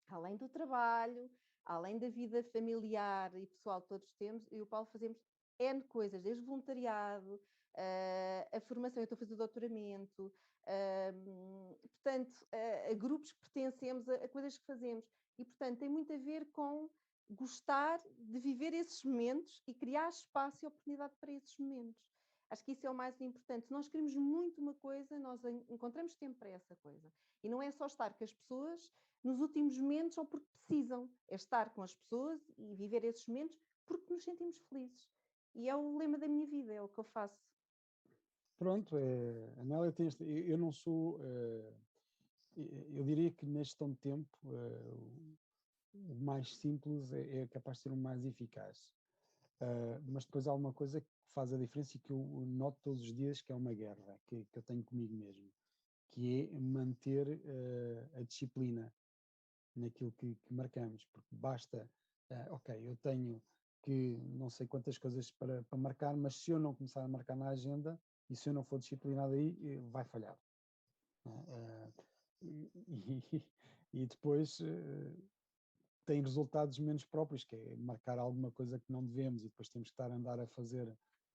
Além do trabalho, além da vida familiar e pessoal que todos temos, eu e o Paulo fazemos N coisas, desde voluntariado, a formação, eu estou a fazer o doutoramento, portanto, a grupos que pertencemos, a coisas que fazemos. E, portanto, tem muito a ver com gostar de viver esses momentos e criar espaço e oportunidade para esses momentos. Acho que isso é o mais importante. Se nós queremos muito uma coisa, nós encontramos tempo para essa coisa. E não é só estar com as pessoas nos últimos momentos ou porque precisam. É estar com as pessoas e viver esses momentos porque nos sentimos felizes. E é o lema da minha vida, é o que eu faço. Pronto, a Nélia tem eu não sou, eu diria que na gestão de tempo o mais simples é capaz de ser o mais eficaz. Mas depois há uma coisa que faz a diferença e que eu noto todos os dias, que é uma guerra que eu tenho comigo mesmo, que é manter a disciplina naquilo que marcamos, porque basta, ok, eu tenho que não sei quantas coisas para marcar, mas se eu não começar a marcar na agenda e se eu não for disciplinado aí, vai falhar. E depois tem resultados menos próprios, que é marcar alguma coisa que não devemos e depois temos que estar a andar a fazer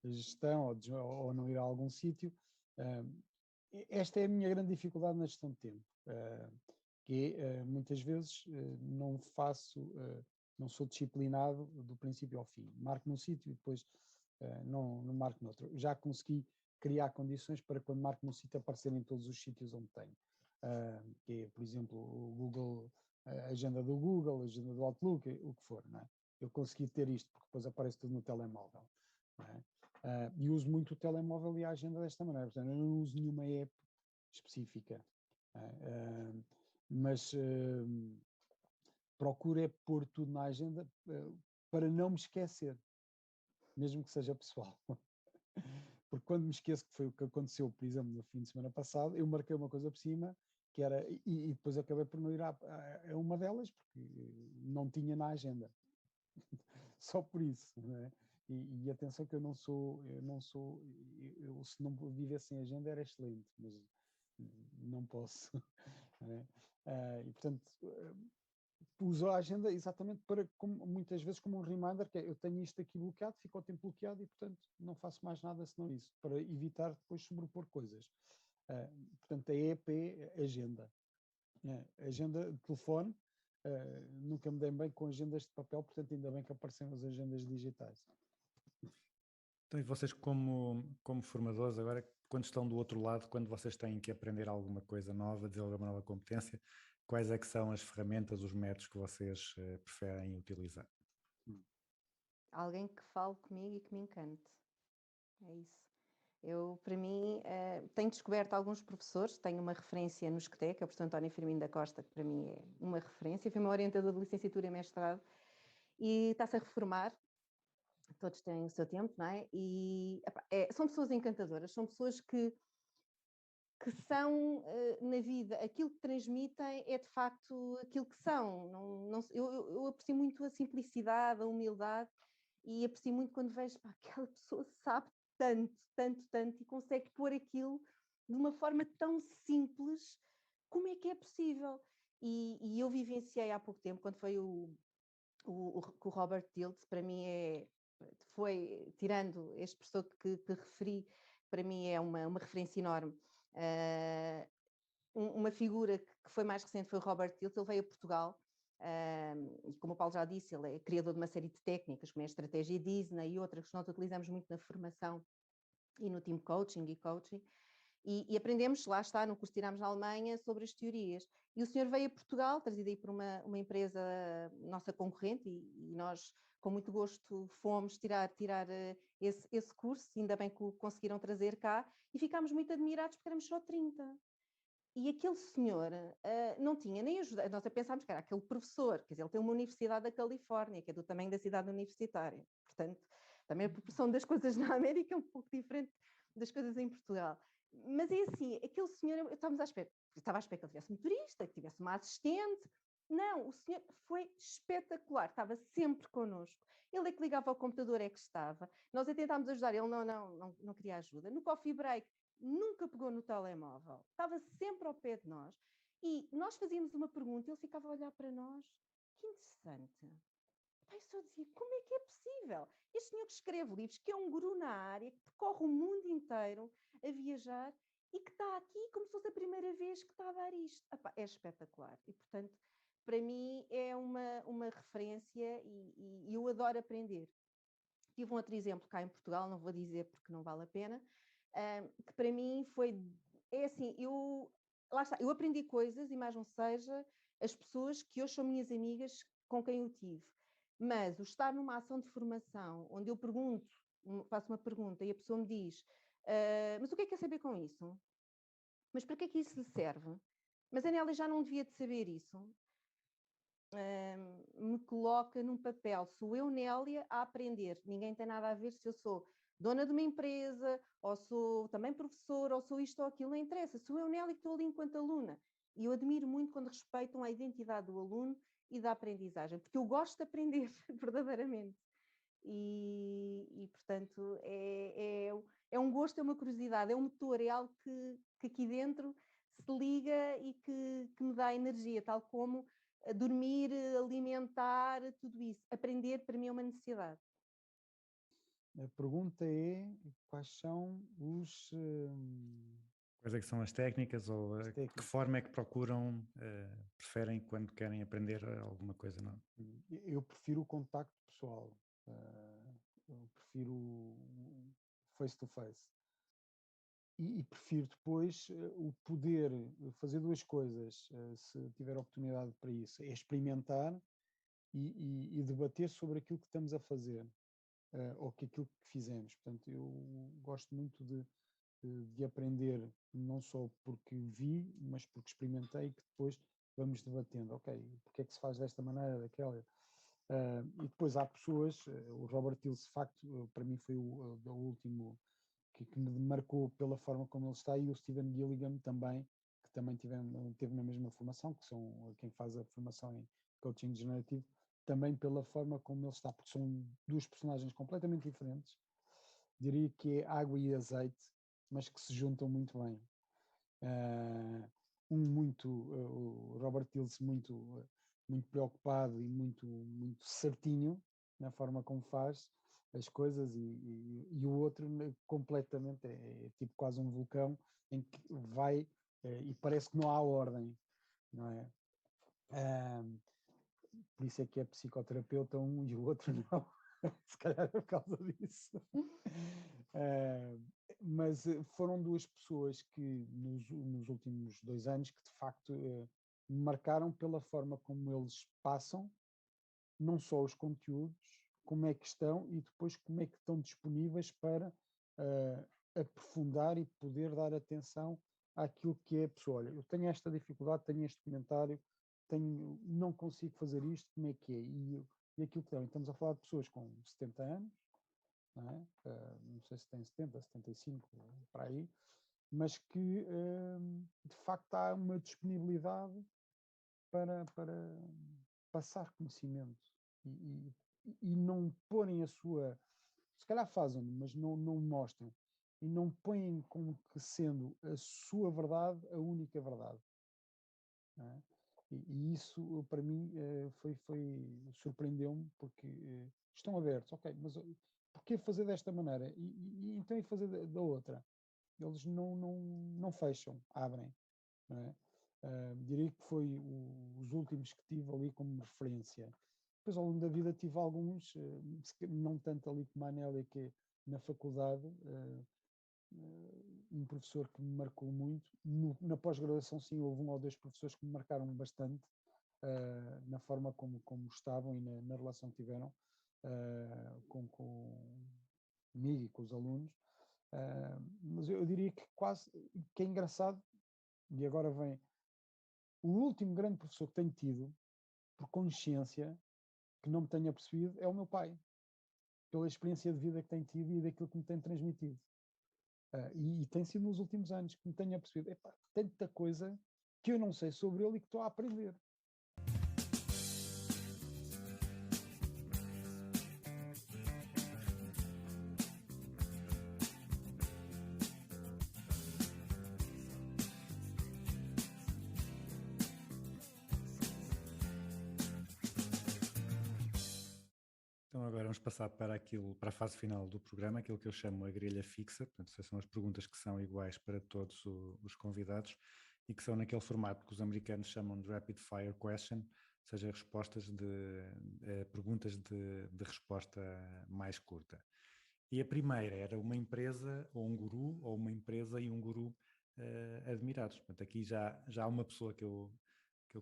a gestão ou não ir a algum sítio. Esta é a minha grande dificuldade na gestão de tempo, que é, muitas vezes não sou disciplinado do princípio ao fim. Marco num sítio e depois não marco noutro. Já consegui criar condições para quando marco num sítio aparecer em todos os sítios onde tenho. Que é, por exemplo, o Google, a agenda do Google, a agenda do Outlook, o que for, não é? Eu consegui ter isto porque depois aparece tudo no telemóvel, não é? E uso muito o telemóvel e a agenda desta maneira, portanto eu não uso nenhuma app específica, mas procuro é pôr tudo na agenda para não me esquecer, mesmo que seja pessoal. Porque quando me esqueço, que foi o que aconteceu, por exemplo, no fim de semana passado, eu marquei uma coisa por cima, que era, e depois acabei por não ir a uma delas, porque não tinha na agenda. Só por isso, não é? E atenção que eu se não vivesse sem agenda era excelente, mas não posso. Não é? E portanto, uso a agenda exatamente muitas vezes como um reminder, que é, eu tenho isto aqui bloqueado, fica o tempo bloqueado e portanto não faço mais nada senão isso, para evitar depois sobrepor coisas. Portanto, a EP é agenda. Agenda de telefone, nunca me dei bem com agendas de papel, portanto ainda bem que apareceram as agendas digitais. Então, e vocês como formadores agora, quando estão do outro lado, quando vocês têm que aprender alguma coisa nova, desenvolver uma nova competência, quais é que são as ferramentas, os métodos que vocês preferem utilizar? Alguém que fale comigo e que me encante. É isso. Eu, para mim, tenho descoberto alguns professores, tenho uma referência no SCTE, que é o professor António Firmino da Costa, que para mim é uma referência, foi meu orientador de licenciatura e mestrado, e está-se a reformar, todos têm o seu tempo, não é? E são pessoas encantadoras, são pessoas que são na vida, aquilo que transmitem é de facto aquilo que são. Eu aprecio muito a simplicidade, a humildade, e aprecio muito quando vejo aquela pessoa sabe tanto, tanto, tanto e consegue pôr aquilo de uma forma tão simples. Como é que é possível? E eu vivenciei há pouco tempo, quando foi com o Robert Dilts, para mim foi, tirando este professor que referi, para mim é uma referência enorme. Uma figura que foi mais recente foi o Robert Dilts. Ele veio a Portugal, e como o Paulo já disse, ele é criador de uma série de técnicas, como é a estratégia Disney e outras que nós utilizamos muito na formação e no team coaching e coaching. E aprendemos, lá está, no curso que tirámos na Alemanha, sobre as teorias. E o senhor veio a Portugal, trazido aí por uma empresa nossa concorrente, e nós, com muito gosto, fomos tirar esse curso, ainda bem que o conseguiram trazer cá, e ficámos muito admirados porque éramos só 30. E aquele senhor não tinha nem ajuda. Nós pensámos que era aquele professor, quer dizer, ele tem uma universidade da Califórnia, que é do tamanho da cidade universitária. Portanto, também a proporção das coisas na América é um pouco diferente das coisas em Portugal. Mas é assim, aquele senhor, estava à espera que ele tivesse motorista, que tivesse uma assistente. Não, o senhor foi espetacular, estava sempre connosco. Ele é que ligava ao computador, é que estava. Nós a tentámos ajudar, ele não queria ajuda. No coffee break, nunca pegou no telemóvel, estava sempre ao pé de nós. E nós fazíamos uma pergunta, ele ficava a olhar para nós. Que interessante. Pai, só dizia, como é que é possível? Este senhor que escreve livros, que é um guru na área, que percorre o mundo inteiro a viajar e que está aqui como se fosse a primeira vez que está a dar isto. Epá, é espetacular. E, portanto, para mim é uma referência e eu adoro aprender. Tive um outro exemplo cá em Portugal, não vou dizer porque não vale a pena, que para mim é assim, lá está, eu aprendi coisas e mais não seja as pessoas que hoje são minhas amigas com quem eu tive. Mas o estar numa ação de formação, onde eu faço uma pergunta e a pessoa me diz, mas o que é que quer saber com isso? Mas para que é que isso lhe serve? Mas a Nélia já não devia de saber isso. Me coloca num papel, sou eu, Nélia, a aprender. Ninguém tem nada a ver se eu sou dona de uma empresa, ou sou também professora, ou sou isto ou aquilo, não interessa. Sou eu, Nélia, que estou ali enquanto aluna. E eu admiro muito quando respeitam a identidade do aluno e da aprendizagem, porque eu gosto de aprender, verdadeiramente. Portanto, é um gosto, é uma curiosidade, é um motor, é algo que aqui dentro se liga e que me dá energia, tal como dormir, alimentar, tudo isso. Aprender, para mim, é uma necessidade. A pergunta é quais são os... Quais é que são as técnicas ou de que forma é que procuram, preferem quando querem aprender alguma coisa? Não? Eu prefiro o contacto pessoal, eu prefiro face-to-face. E prefiro depois o poder fazer duas coisas, se tiver oportunidade para isso, é experimentar e debater sobre aquilo que estamos a fazer, ou que aquilo que fizemos. Portanto, eu gosto muito de aprender, não só porque vi, mas porque experimentei, que depois vamos debatendo, ok, porque é que se faz desta maneira, daquela. E depois há pessoas, o Robert Hills, de facto, para mim foi o último que me marcou pela forma como ele está, e o Stephen Gilligan também, que também teve na mesma formação, que são quem faz a formação em coaching generativo, também pela forma como ele está, porque são duas personagens completamente diferentes, diria que é água e azeite, mas que se juntam muito bem. O Robert Hills muito preocupado e muito certinho na forma como faz as coisas, e o outro completamente é tipo quase um vulcão em que vai e parece que não há ordem, não é? Por isso é que é psicoterapeuta um e o outro não, se calhar é por causa disso. Mas foram duas pessoas que nos últimos 2 anos que de facto me marcaram pela forma como eles passam, não só os conteúdos, como é que estão e depois como é que estão disponíveis para aprofundar e poder dar atenção àquilo que é a pessoa. Olha, eu tenho esta dificuldade, tenho este comentário, não consigo fazer isto, como é que é? E aquilo que tem. Estamos a falar de pessoas com 70 anos, não é? Não sei se tem 70, 75, para aí, mas que de facto há uma disponibilidade para passar conhecimento e não porem a sua, se calhar fazem, mas não mostram, e não põem como que sendo a sua verdade a única verdade, não é? E isso, para mim, surpreendeu-me, porque estão abertos, ok, mas porquê fazer desta maneira? E então fazer da outra? Eles não fecham, abrem, não é? Diria que foi os últimos que tive ali como referência. Depois, ao longo da vida, tive alguns, não tanto ali como a Anélia, que é na faculdade, um professor que me marcou muito. Na pós-graduação, sim, houve um ou dois professores que me marcaram bastante, na forma como estavam e na relação que tiveram comigo e com os alunos. Mas eu diria que que é engraçado, e agora vem o último grande professor que tenho tido, por consciência, que não me tenha percebido, é o meu pai, pela experiência de vida que tem tido e daquilo que me tem transmitido. E tem sido nos últimos anos que me tenha percebido, epá, tanta coisa que eu não sei sobre ele e que estou a aprender. Então agora vamos passar para a fase final do programa, aquilo que eu chamo a grelha fixa. Portanto, são as perguntas que são iguais para todos os convidados e que são naquele formato que os americanos chamam de rapid fire question, ou seja, perguntas de resposta mais curta. E a primeira era uma empresa ou um guru, ou uma empresa e um guru admirados. Portanto, aqui já há uma pessoa que eu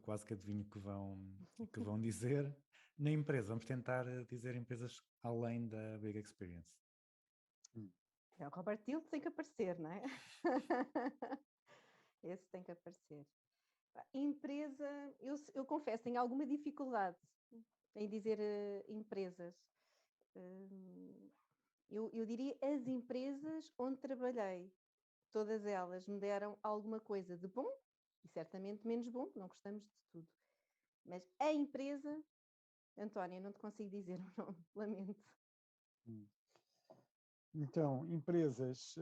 quase que adivinho que vão dizer. Na empresa, vamos tentar dizer empresas além da Big Experience. É, o Robert Tilde tem que aparecer, não é? Esse tem que aparecer. Empresa, eu confesso, tenho alguma dificuldade em dizer empresas. Eu diria as empresas onde trabalhei. Todas elas me deram alguma coisa de bom e certamente menos bom, não gostamos de tudo. Mas a empresa, Antónia, não te consigo dizer o nome, lamento. Então, empresas,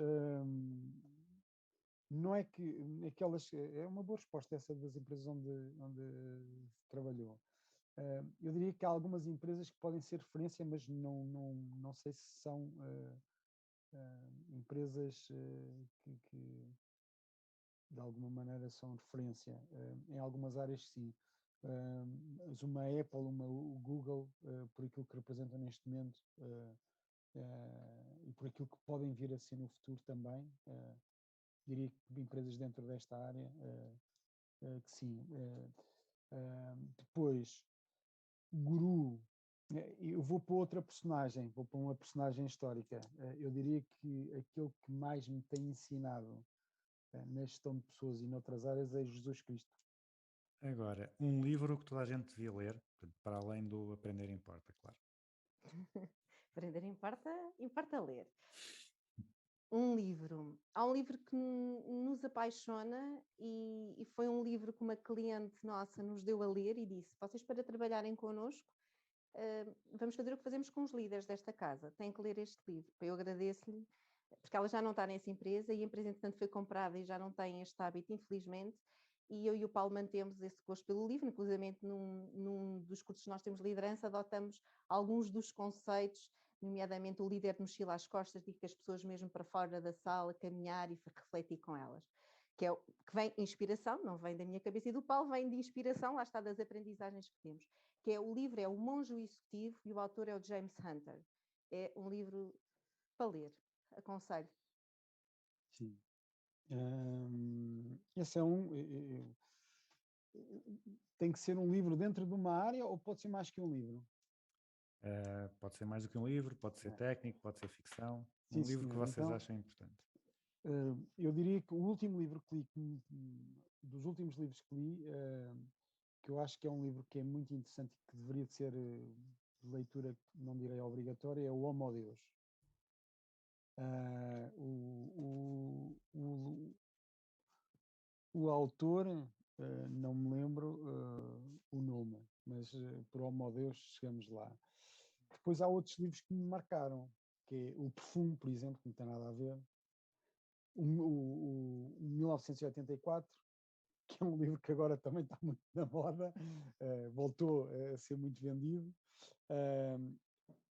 não é que aquelas, é uma boa resposta essa das empresas onde trabalhou. Eu diria que há algumas empresas que podem ser referência, mas não sei se são empresas que de alguma maneira são referência. Em algumas áreas, sim. Mas uma Apple, o Google, por aquilo que representam neste momento e por aquilo que podem vir a ser no futuro também, diria que empresas dentro desta área, que sim. Depois, guru, eu vou para outra personagem, vou para uma personagem histórica. Eu diria que aquele que mais me tem ensinado na gestão de pessoas e noutras áreas é Jesus Cristo. Agora, um livro que toda a gente devia ler, portanto, para além do Aprender Importa, claro. Aprender importa ler. Um livro. Há um livro que nos apaixona e foi um livro que uma cliente nossa nos deu a ler e disse: vocês, para trabalharem connosco, vamos fazer o que fazemos com os líderes desta casa, têm que ler este livro. Eu agradeço-lhe, porque ela já não está nessa empresa e a empresa, entretanto, foi comprada e já não tem este hábito, infelizmente, e eu e o Paulo mantemos esse gosto pelo livro, inclusive num dos cursos que nós temos de liderança, adotamos alguns dos conceitos, nomeadamente o líder de mochila às costas, e que as pessoas mesmo para fora da sala, caminhar e refletir com elas. Que vem inspiração, não vem da minha cabeça e do Paulo, vem de inspiração, lá está, das aprendizagens que temos. O livro é O Monge Executivo e o autor é o James Hunter. É um livro para ler, aconselho. Sim. Esse é tem que ser um livro dentro de uma área ou pode ser mais que um livro? Pode ser mais do que um livro, pode ser técnico, pode ser ficção. Sim, um livro senhor. que vocês Então, acham importante. Eu diria que o último livro que li, dos últimos livros que li, que eu acho que é um livro que é muito interessante e que deveria de ser de leitura, não direi obrigatória, é o Homo Deus. O autor, não me lembro o nome, mas por Homo Deus chegamos lá. Depois há outros livros que me marcaram, que é o Perfume, por exemplo, que não tem nada a ver. O 1984, que é um livro que agora também está muito na moda, voltou a ser muito vendido.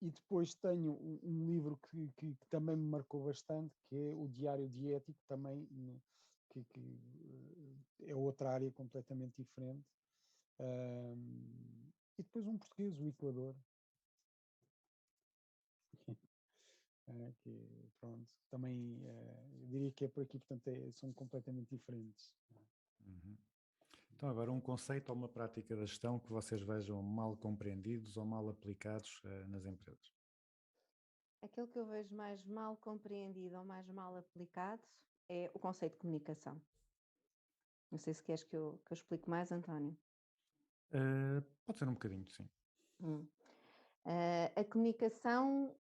E depois tenho um livro que também me marcou bastante, que é o Diário Diético, também, que é outra área completamente diferente. E depois um português, o Equador, que pronto, também eu diria que é por aqui, portanto são completamente diferentes. Uhum. Então, agora, um conceito ou uma prática da gestão que vocês vejam mal compreendidos ou mal aplicados nas empresas. Aquilo que eu vejo mais mal compreendido ou mais mal aplicado é o conceito de comunicação. Não sei se queres que eu explique mais, António. Pode ser um bocadinho, sim. A comunicação,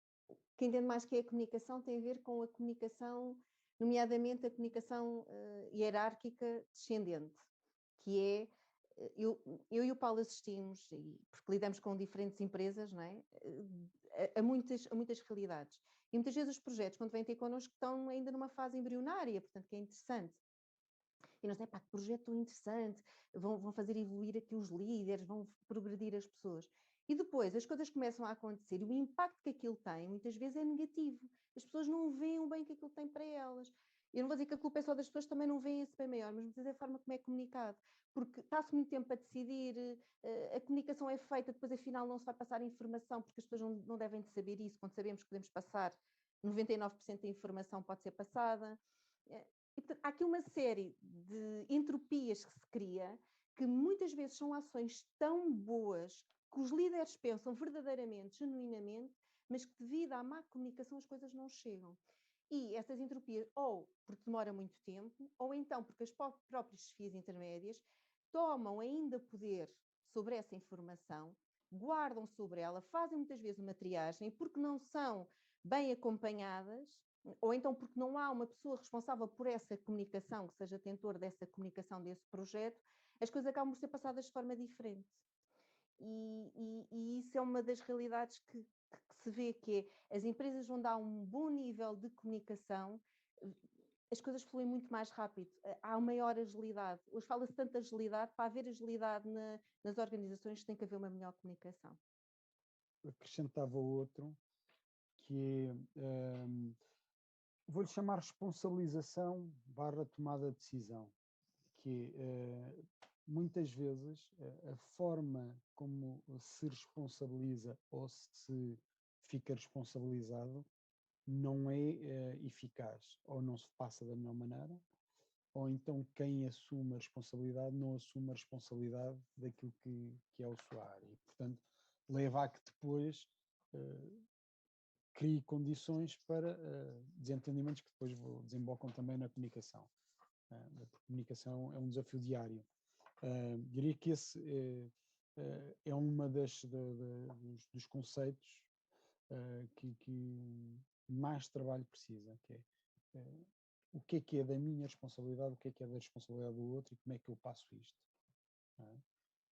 quem entende mais que é a comunicação, tem a ver com a comunicação, nomeadamente a comunicação hierárquica descendente, que é, eu e o Paulo assistimos, porque lidamos com diferentes empresas, não é? A muitas realidades. E muitas vezes os projetos, quando vêm ter connosco, estão ainda numa fase embrionária, portanto, que é interessante. E nós, pá, que projeto tão interessante, vão fazer evoluir aqui os líderes, vão progredir as pessoas. E depois as coisas começam a acontecer e o impacto que aquilo tem, muitas vezes, é negativo. As pessoas não veem o bem que aquilo tem para elas. Eu não vou dizer que a culpa é só das pessoas, também não veem esse bem maior, mas muitas vezes é a forma como é comunicado. Porque está-se muito tempo a decidir, a comunicação é feita, depois afinal não se vai passar informação, porque as pessoas não devem de saber isso, quando sabemos que podemos passar 99% da informação pode ser passada. E, portanto, há aqui uma série de entropias que se cria, que muitas vezes são ações tão boas que os líderes pensam verdadeiramente, genuinamente, mas que devido à má comunicação as coisas não chegam. E essas entropias, ou porque demora muito tempo, ou então porque as próprias chefias intermédias tomam ainda poder sobre essa informação, guardam sobre ela, fazem muitas vezes uma triagem, porque não são bem acompanhadas, ou então porque não há uma pessoa responsável por essa comunicação, que seja tentor dessa comunicação desse projeto, as coisas acabam por ser passadas de forma diferente. E isso é uma das realidades que se vê, que é, as empresas onde há um bom nível de comunicação, as coisas fluem muito mais rápido, há maior agilidade. Hoje fala-se tanto de agilidade, para haver agilidade nas organizações tem que haver uma melhor comunicação. Acrescentava outro, que é, vou-lhe chamar responsabilização / tomada de decisão, que muitas vezes a forma como se responsabiliza ou se fica responsabilizado não é eficaz, ou não se passa da melhor maneira, ou então quem assume a responsabilidade não assume a responsabilidade daquilo que é a sua área. E, portanto, leva a que depois crie condições para desentendimentos que depois desembocam também na comunicação. Porque a comunicação é um desafio diário. Diria que esse é uma dos conceitos que mais trabalho precisa, que é o que é da minha responsabilidade, o que é da responsabilidade do outro e como é que eu passo isto.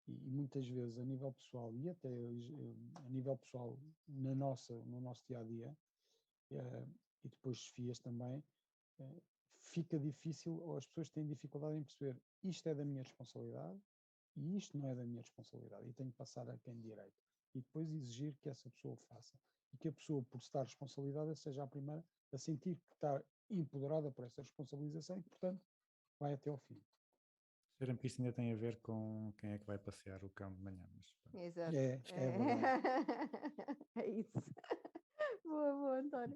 E muitas vezes a nível pessoal e até a nível pessoal no nosso dia-a-dia e depois chefias também, fica difícil, ou as pessoas têm dificuldade em perceber isto é da minha responsabilidade e isto não é da minha responsabilidade e tenho que passar a quem de direito. E depois exigir que essa pessoa faça. E que a pessoa, por estar responsabilizada, seja a primeira a sentir que está empoderada por essa responsabilização e, portanto, vai até ao fim. Cheira-me que isto ainda tem a ver com quem é que vai passear o cão de manhã. Mas, Exato. É verdade. É isso. Boa, António.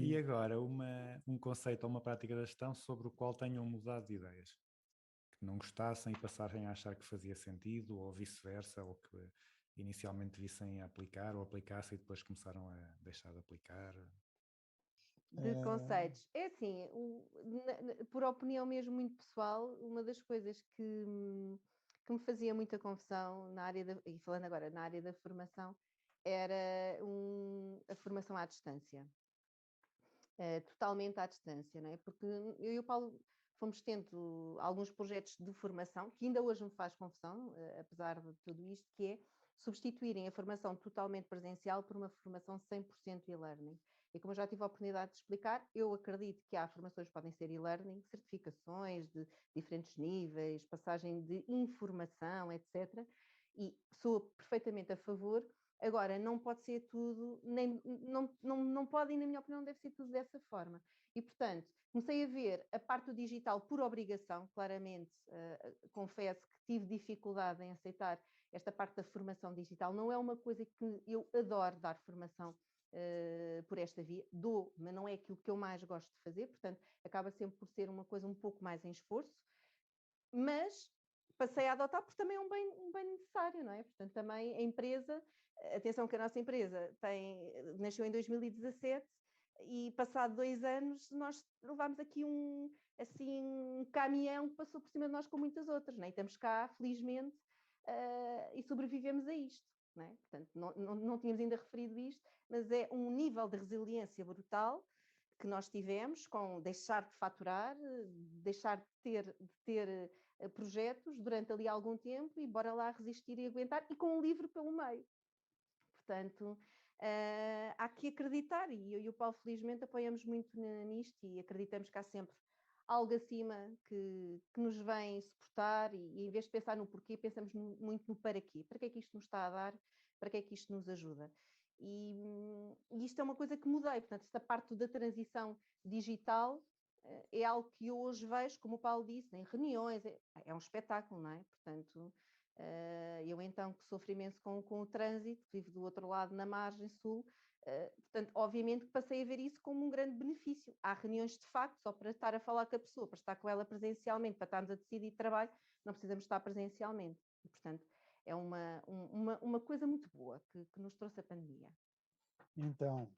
E agora, um conceito ou uma prática da gestão sobre o qual tenham mudado de ideias. Que não gostassem e passarem a achar que fazia sentido, ou vice-versa, ou que inicialmente vissem a aplicar ou aplicassem e depois começaram a deixar de aplicar. De conselhos. É assim, por opinião mesmo muito pessoal, uma das coisas que me fazia muita confusão na área e falando agora na área da formação, era a formação à distância. Totalmente à distância, não é? Porque eu e o Paulo fomos tendo alguns projetos de formação, que ainda hoje me faz confusão, apesar de tudo isto, que é substituírem a formação totalmente presencial por uma formação 100% e-learning. E como eu já tive a oportunidade de explicar, eu acredito que há formações que podem ser e-learning, certificações de diferentes níveis, passagem de informação, etc. E sou perfeitamente a favor. Agora, não pode ser tudo, nem, não pode, e na minha opinião, não deve ser tudo dessa forma. E, portanto, comecei a ver a parte do digital por obrigação, claramente, confesso que tive dificuldade em aceitar esta parte da formação digital. Não é uma coisa que eu adoro dar formação por esta via, dou, mas não é aquilo que eu mais gosto de fazer, portanto, acaba sempre por ser uma coisa um pouco mais em esforço, mas passei a adotar porque também é um bem necessário, não é? Portanto, também a empresa, atenção que a nossa empresa nasceu em 2017 e passado 2 anos nós levámos aqui um caminhão que passou por cima de nós com muitas outras, não é? E estamos cá, felizmente, e sobrevivemos a isto. Não é? Portanto, não tínhamos ainda referido isto, mas é um nível de resiliência brutal que nós tivemos com deixar de faturar, deixar de ter projetos durante ali algum tempo e bora lá resistir e aguentar, e com um livro pelo meio. Portanto, há que acreditar, e eu e o Paulo felizmente apoiamos muito nisto e acreditamos que há sempre algo acima que nos vem suportar e em vez de pensar no porquê, pensamos muito no para quê. Para que é que isto nos está a dar? Para que é que isto nos ajuda? E isto é uma coisa que mudei. Portanto, esta parte da transição digital é algo que eu hoje vejo, como o Paulo disse, em reuniões, é um espetáculo, não é? Portanto, eu então que sofro imenso com o trânsito, vivo do outro lado na margem sul, portanto, obviamente que passei a ver isso como um grande benefício. Há reuniões de facto, só para estar a falar com a pessoa, para estar com ela presencialmente, para estarmos a decidir trabalho, não precisamos estar presencialmente. E, portanto, é uma coisa muito boa que nos trouxe a pandemia. Então,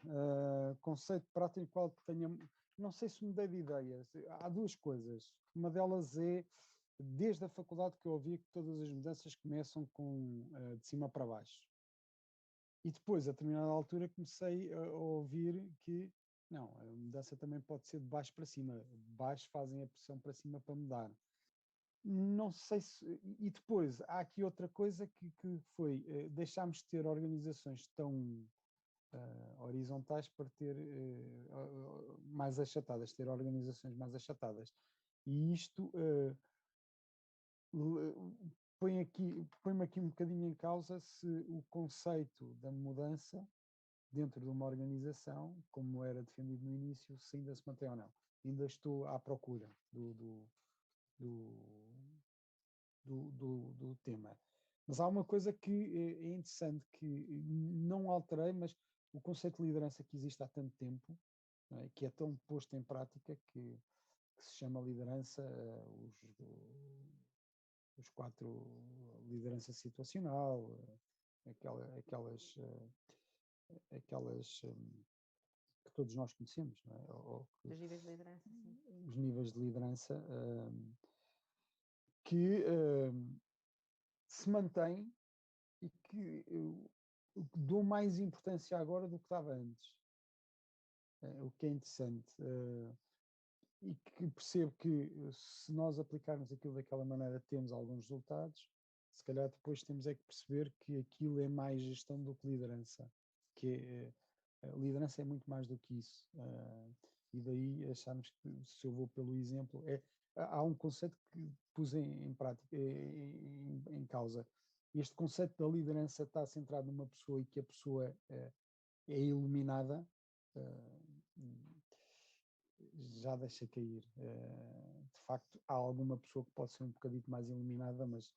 conceito prático qual que tenha... Não sei se mudei de ideias. Há duas coisas. Uma delas é, desde a faculdade que eu ouvi que todas as mudanças começam de cima para baixo. E depois, a determinada altura, comecei a ouvir que, não, a mudança também pode ser de baixo para cima. Baixo fazem a pressão para cima para mudar. Não sei se... E depois, há aqui outra coisa que foi, deixámos de ter organizações tão horizontais para ter mais achatadas, ter organizações mais achatadas. E isto põe-me aqui um bocadinho em causa se o conceito da mudança dentro de uma organização, como era defendido no início, se ainda se mantém ou não. Ainda estou à procura do tema. Mas há uma coisa que é interessante, que não alterei, mas o conceito de liderança que existe há tanto tempo, não é? Que é tão posto em prática que se chama liderança, os 4 liderança situacional, aquelas que todos nós conhecemos, não é? Os níveis de liderança, sim. Os níveis de liderança que se mantém e que eu dou mais importância agora do que dava antes. O que é interessante. E que percebo que se nós aplicarmos aquilo daquela maneira temos alguns resultados, se calhar depois temos é que perceber que aquilo é mais gestão do que liderança, que liderança é muito mais do que isso. E daí acharmos que, se eu vou pelo exemplo, há um conceito que pus em prática, em causa. Este conceito da liderança está centrado numa pessoa e que a pessoa é iluminada, já deixa cair. De facto, há alguma pessoa que pode ser um bocadinho mais iluminada, mas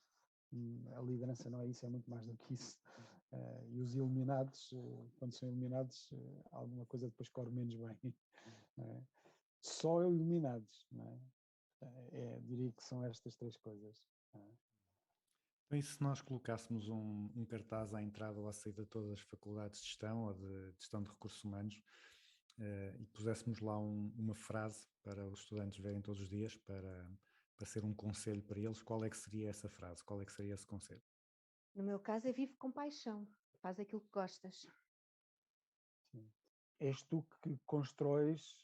a liderança não é isso, é muito mais do que isso. E os iluminados, quando são iluminados, alguma coisa depois corre menos bem. Não é? Só iluminados, não é? Diria que são estas 3 coisas. Então, e se nós colocássemos um cartaz à entrada ou à saída de todas as faculdades de gestão ou de gestão de recursos humanos e puséssemos lá uma frase para os estudantes verem todos os dias para ser um conselho para eles, qual é que seria essa frase? Qual é que seria esse conselho? No meu caso é vive com paixão, faz aquilo que gostas. Sim. És tu que constróis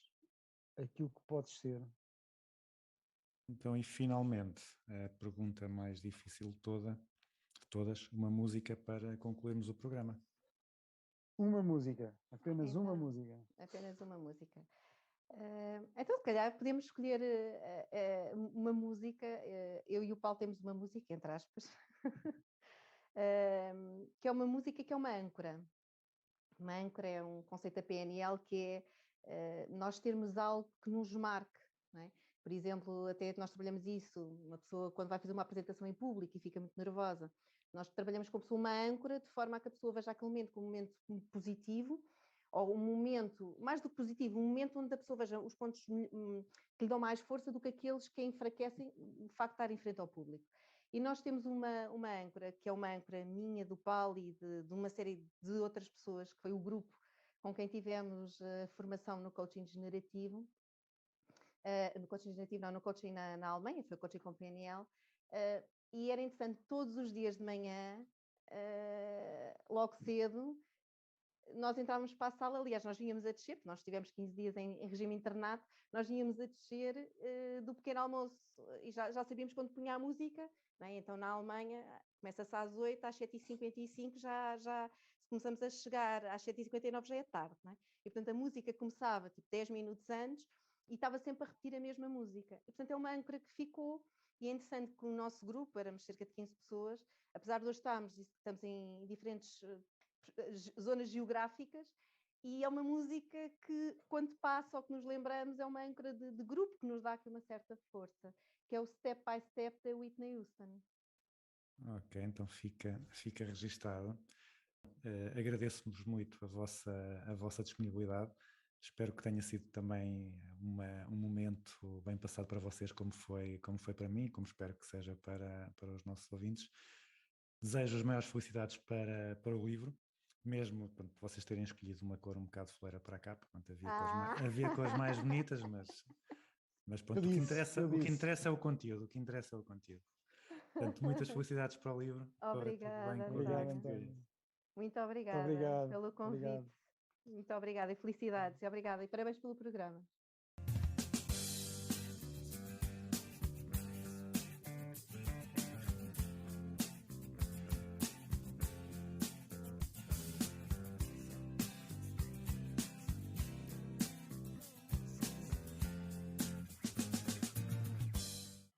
aquilo que podes ser. Então, e finalmente, a pergunta mais difícil de todas, uma música para concluirmos o programa. uma música. Apenas uma Então, música. apenas uma música. Então, se calhar, podemos escolher uma música. Eu e o Paulo temos uma música, entre aspas, que é uma música que é uma âncora. Uma âncora é um conceito da PNL que é nós termos algo que nos marque, não é? Por exemplo, até nós trabalhamos isso, uma pessoa quando vai fazer uma apresentação em público e fica muito nervosa, nós trabalhamos com a pessoa uma âncora de forma a que a pessoa veja aquele momento como um momento positivo, ou um momento, mais do que positivo, um momento onde a pessoa veja os pontos que lhe dão mais força do que aqueles que a enfraquecem o facto de estar em frente ao público. E nós temos uma âncora, que é uma âncora minha, do Paulo e de uma série de outras pessoas, que foi o grupo com quem tivemos formação no coaching generativo. No coaching generativo, não, no coaching na Alemanha, foi o coaching com PNL. E era interessante, todos os dias de manhã, logo cedo, nós entrávamos para a sala, aliás, nós vínhamos a descer, porque nós tivemos 15 dias em regime internato, nós vínhamos a descer do pequeno almoço e já sabíamos quando punha a música, não é? Então na Alemanha começa-se às 8, às 7h55 já começamos a chegar, às 7h59 já é tarde, não é? E portanto a música começava tipo 10 minutos antes e estava sempre a repetir a mesma música. E portanto é uma âncora que ficou, e é interessante que o nosso grupo, éramos cerca de 15 pessoas, apesar de hoje estamos em diferentes zonas geográficas, e é uma música que, quando passa ou que nos lembramos, é uma âncora de grupo que nos dá aqui uma certa força, que é o Step by Step da Whitney Houston. Ok, então fica registado. Agradeço-vos muito a vossa disponibilidade. Espero que tenha sido também um momento bem passado para vocês, como foi para mim, como espero que seja para os nossos ouvintes. Desejo as maiores felicidades para o livro, mesmo vocês terem escolhido uma cor um bocado foleira para a capa. Havia cores mais bonitas, mas pronto, o que interessa é o conteúdo. Portanto, muitas felicidades para o livro. Obrigada, Obrigado, António. Muito obrigada pelo convite. Obrigado. Muito obrigada e felicidades. Obrigada e parabéns pelo programa.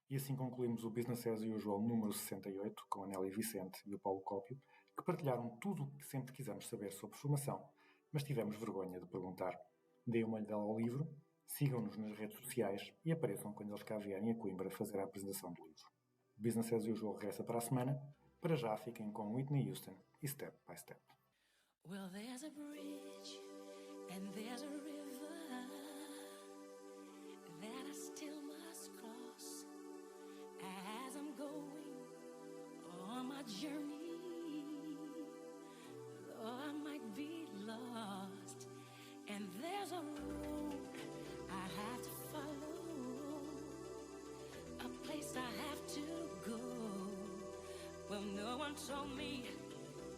E assim concluímos o Business as Usual número 68, com a Nélia Vicente e o Paulo Cópio, que partilharam tudo o que sempre quisemos saber sobre formação, mas tivemos vergonha de perguntar. Deem uma olhada ao livro, sigam-nos nas redes sociais e apareçam quando eles cá vierem a Coimbra fazer a apresentação do livro. O Business as Usual regressa para a semana. Para já fiquem com Whitney Houston e Step by Step. Well, there's a bridge and there's a river that I still must cross as I'm going on my journey. Though I might be lost, and there's a road I have to follow, a place I have to go. Well, no one told me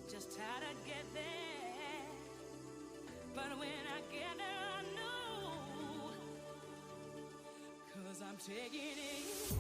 just how to get there, but when I get there I know, 'cause I'm taking it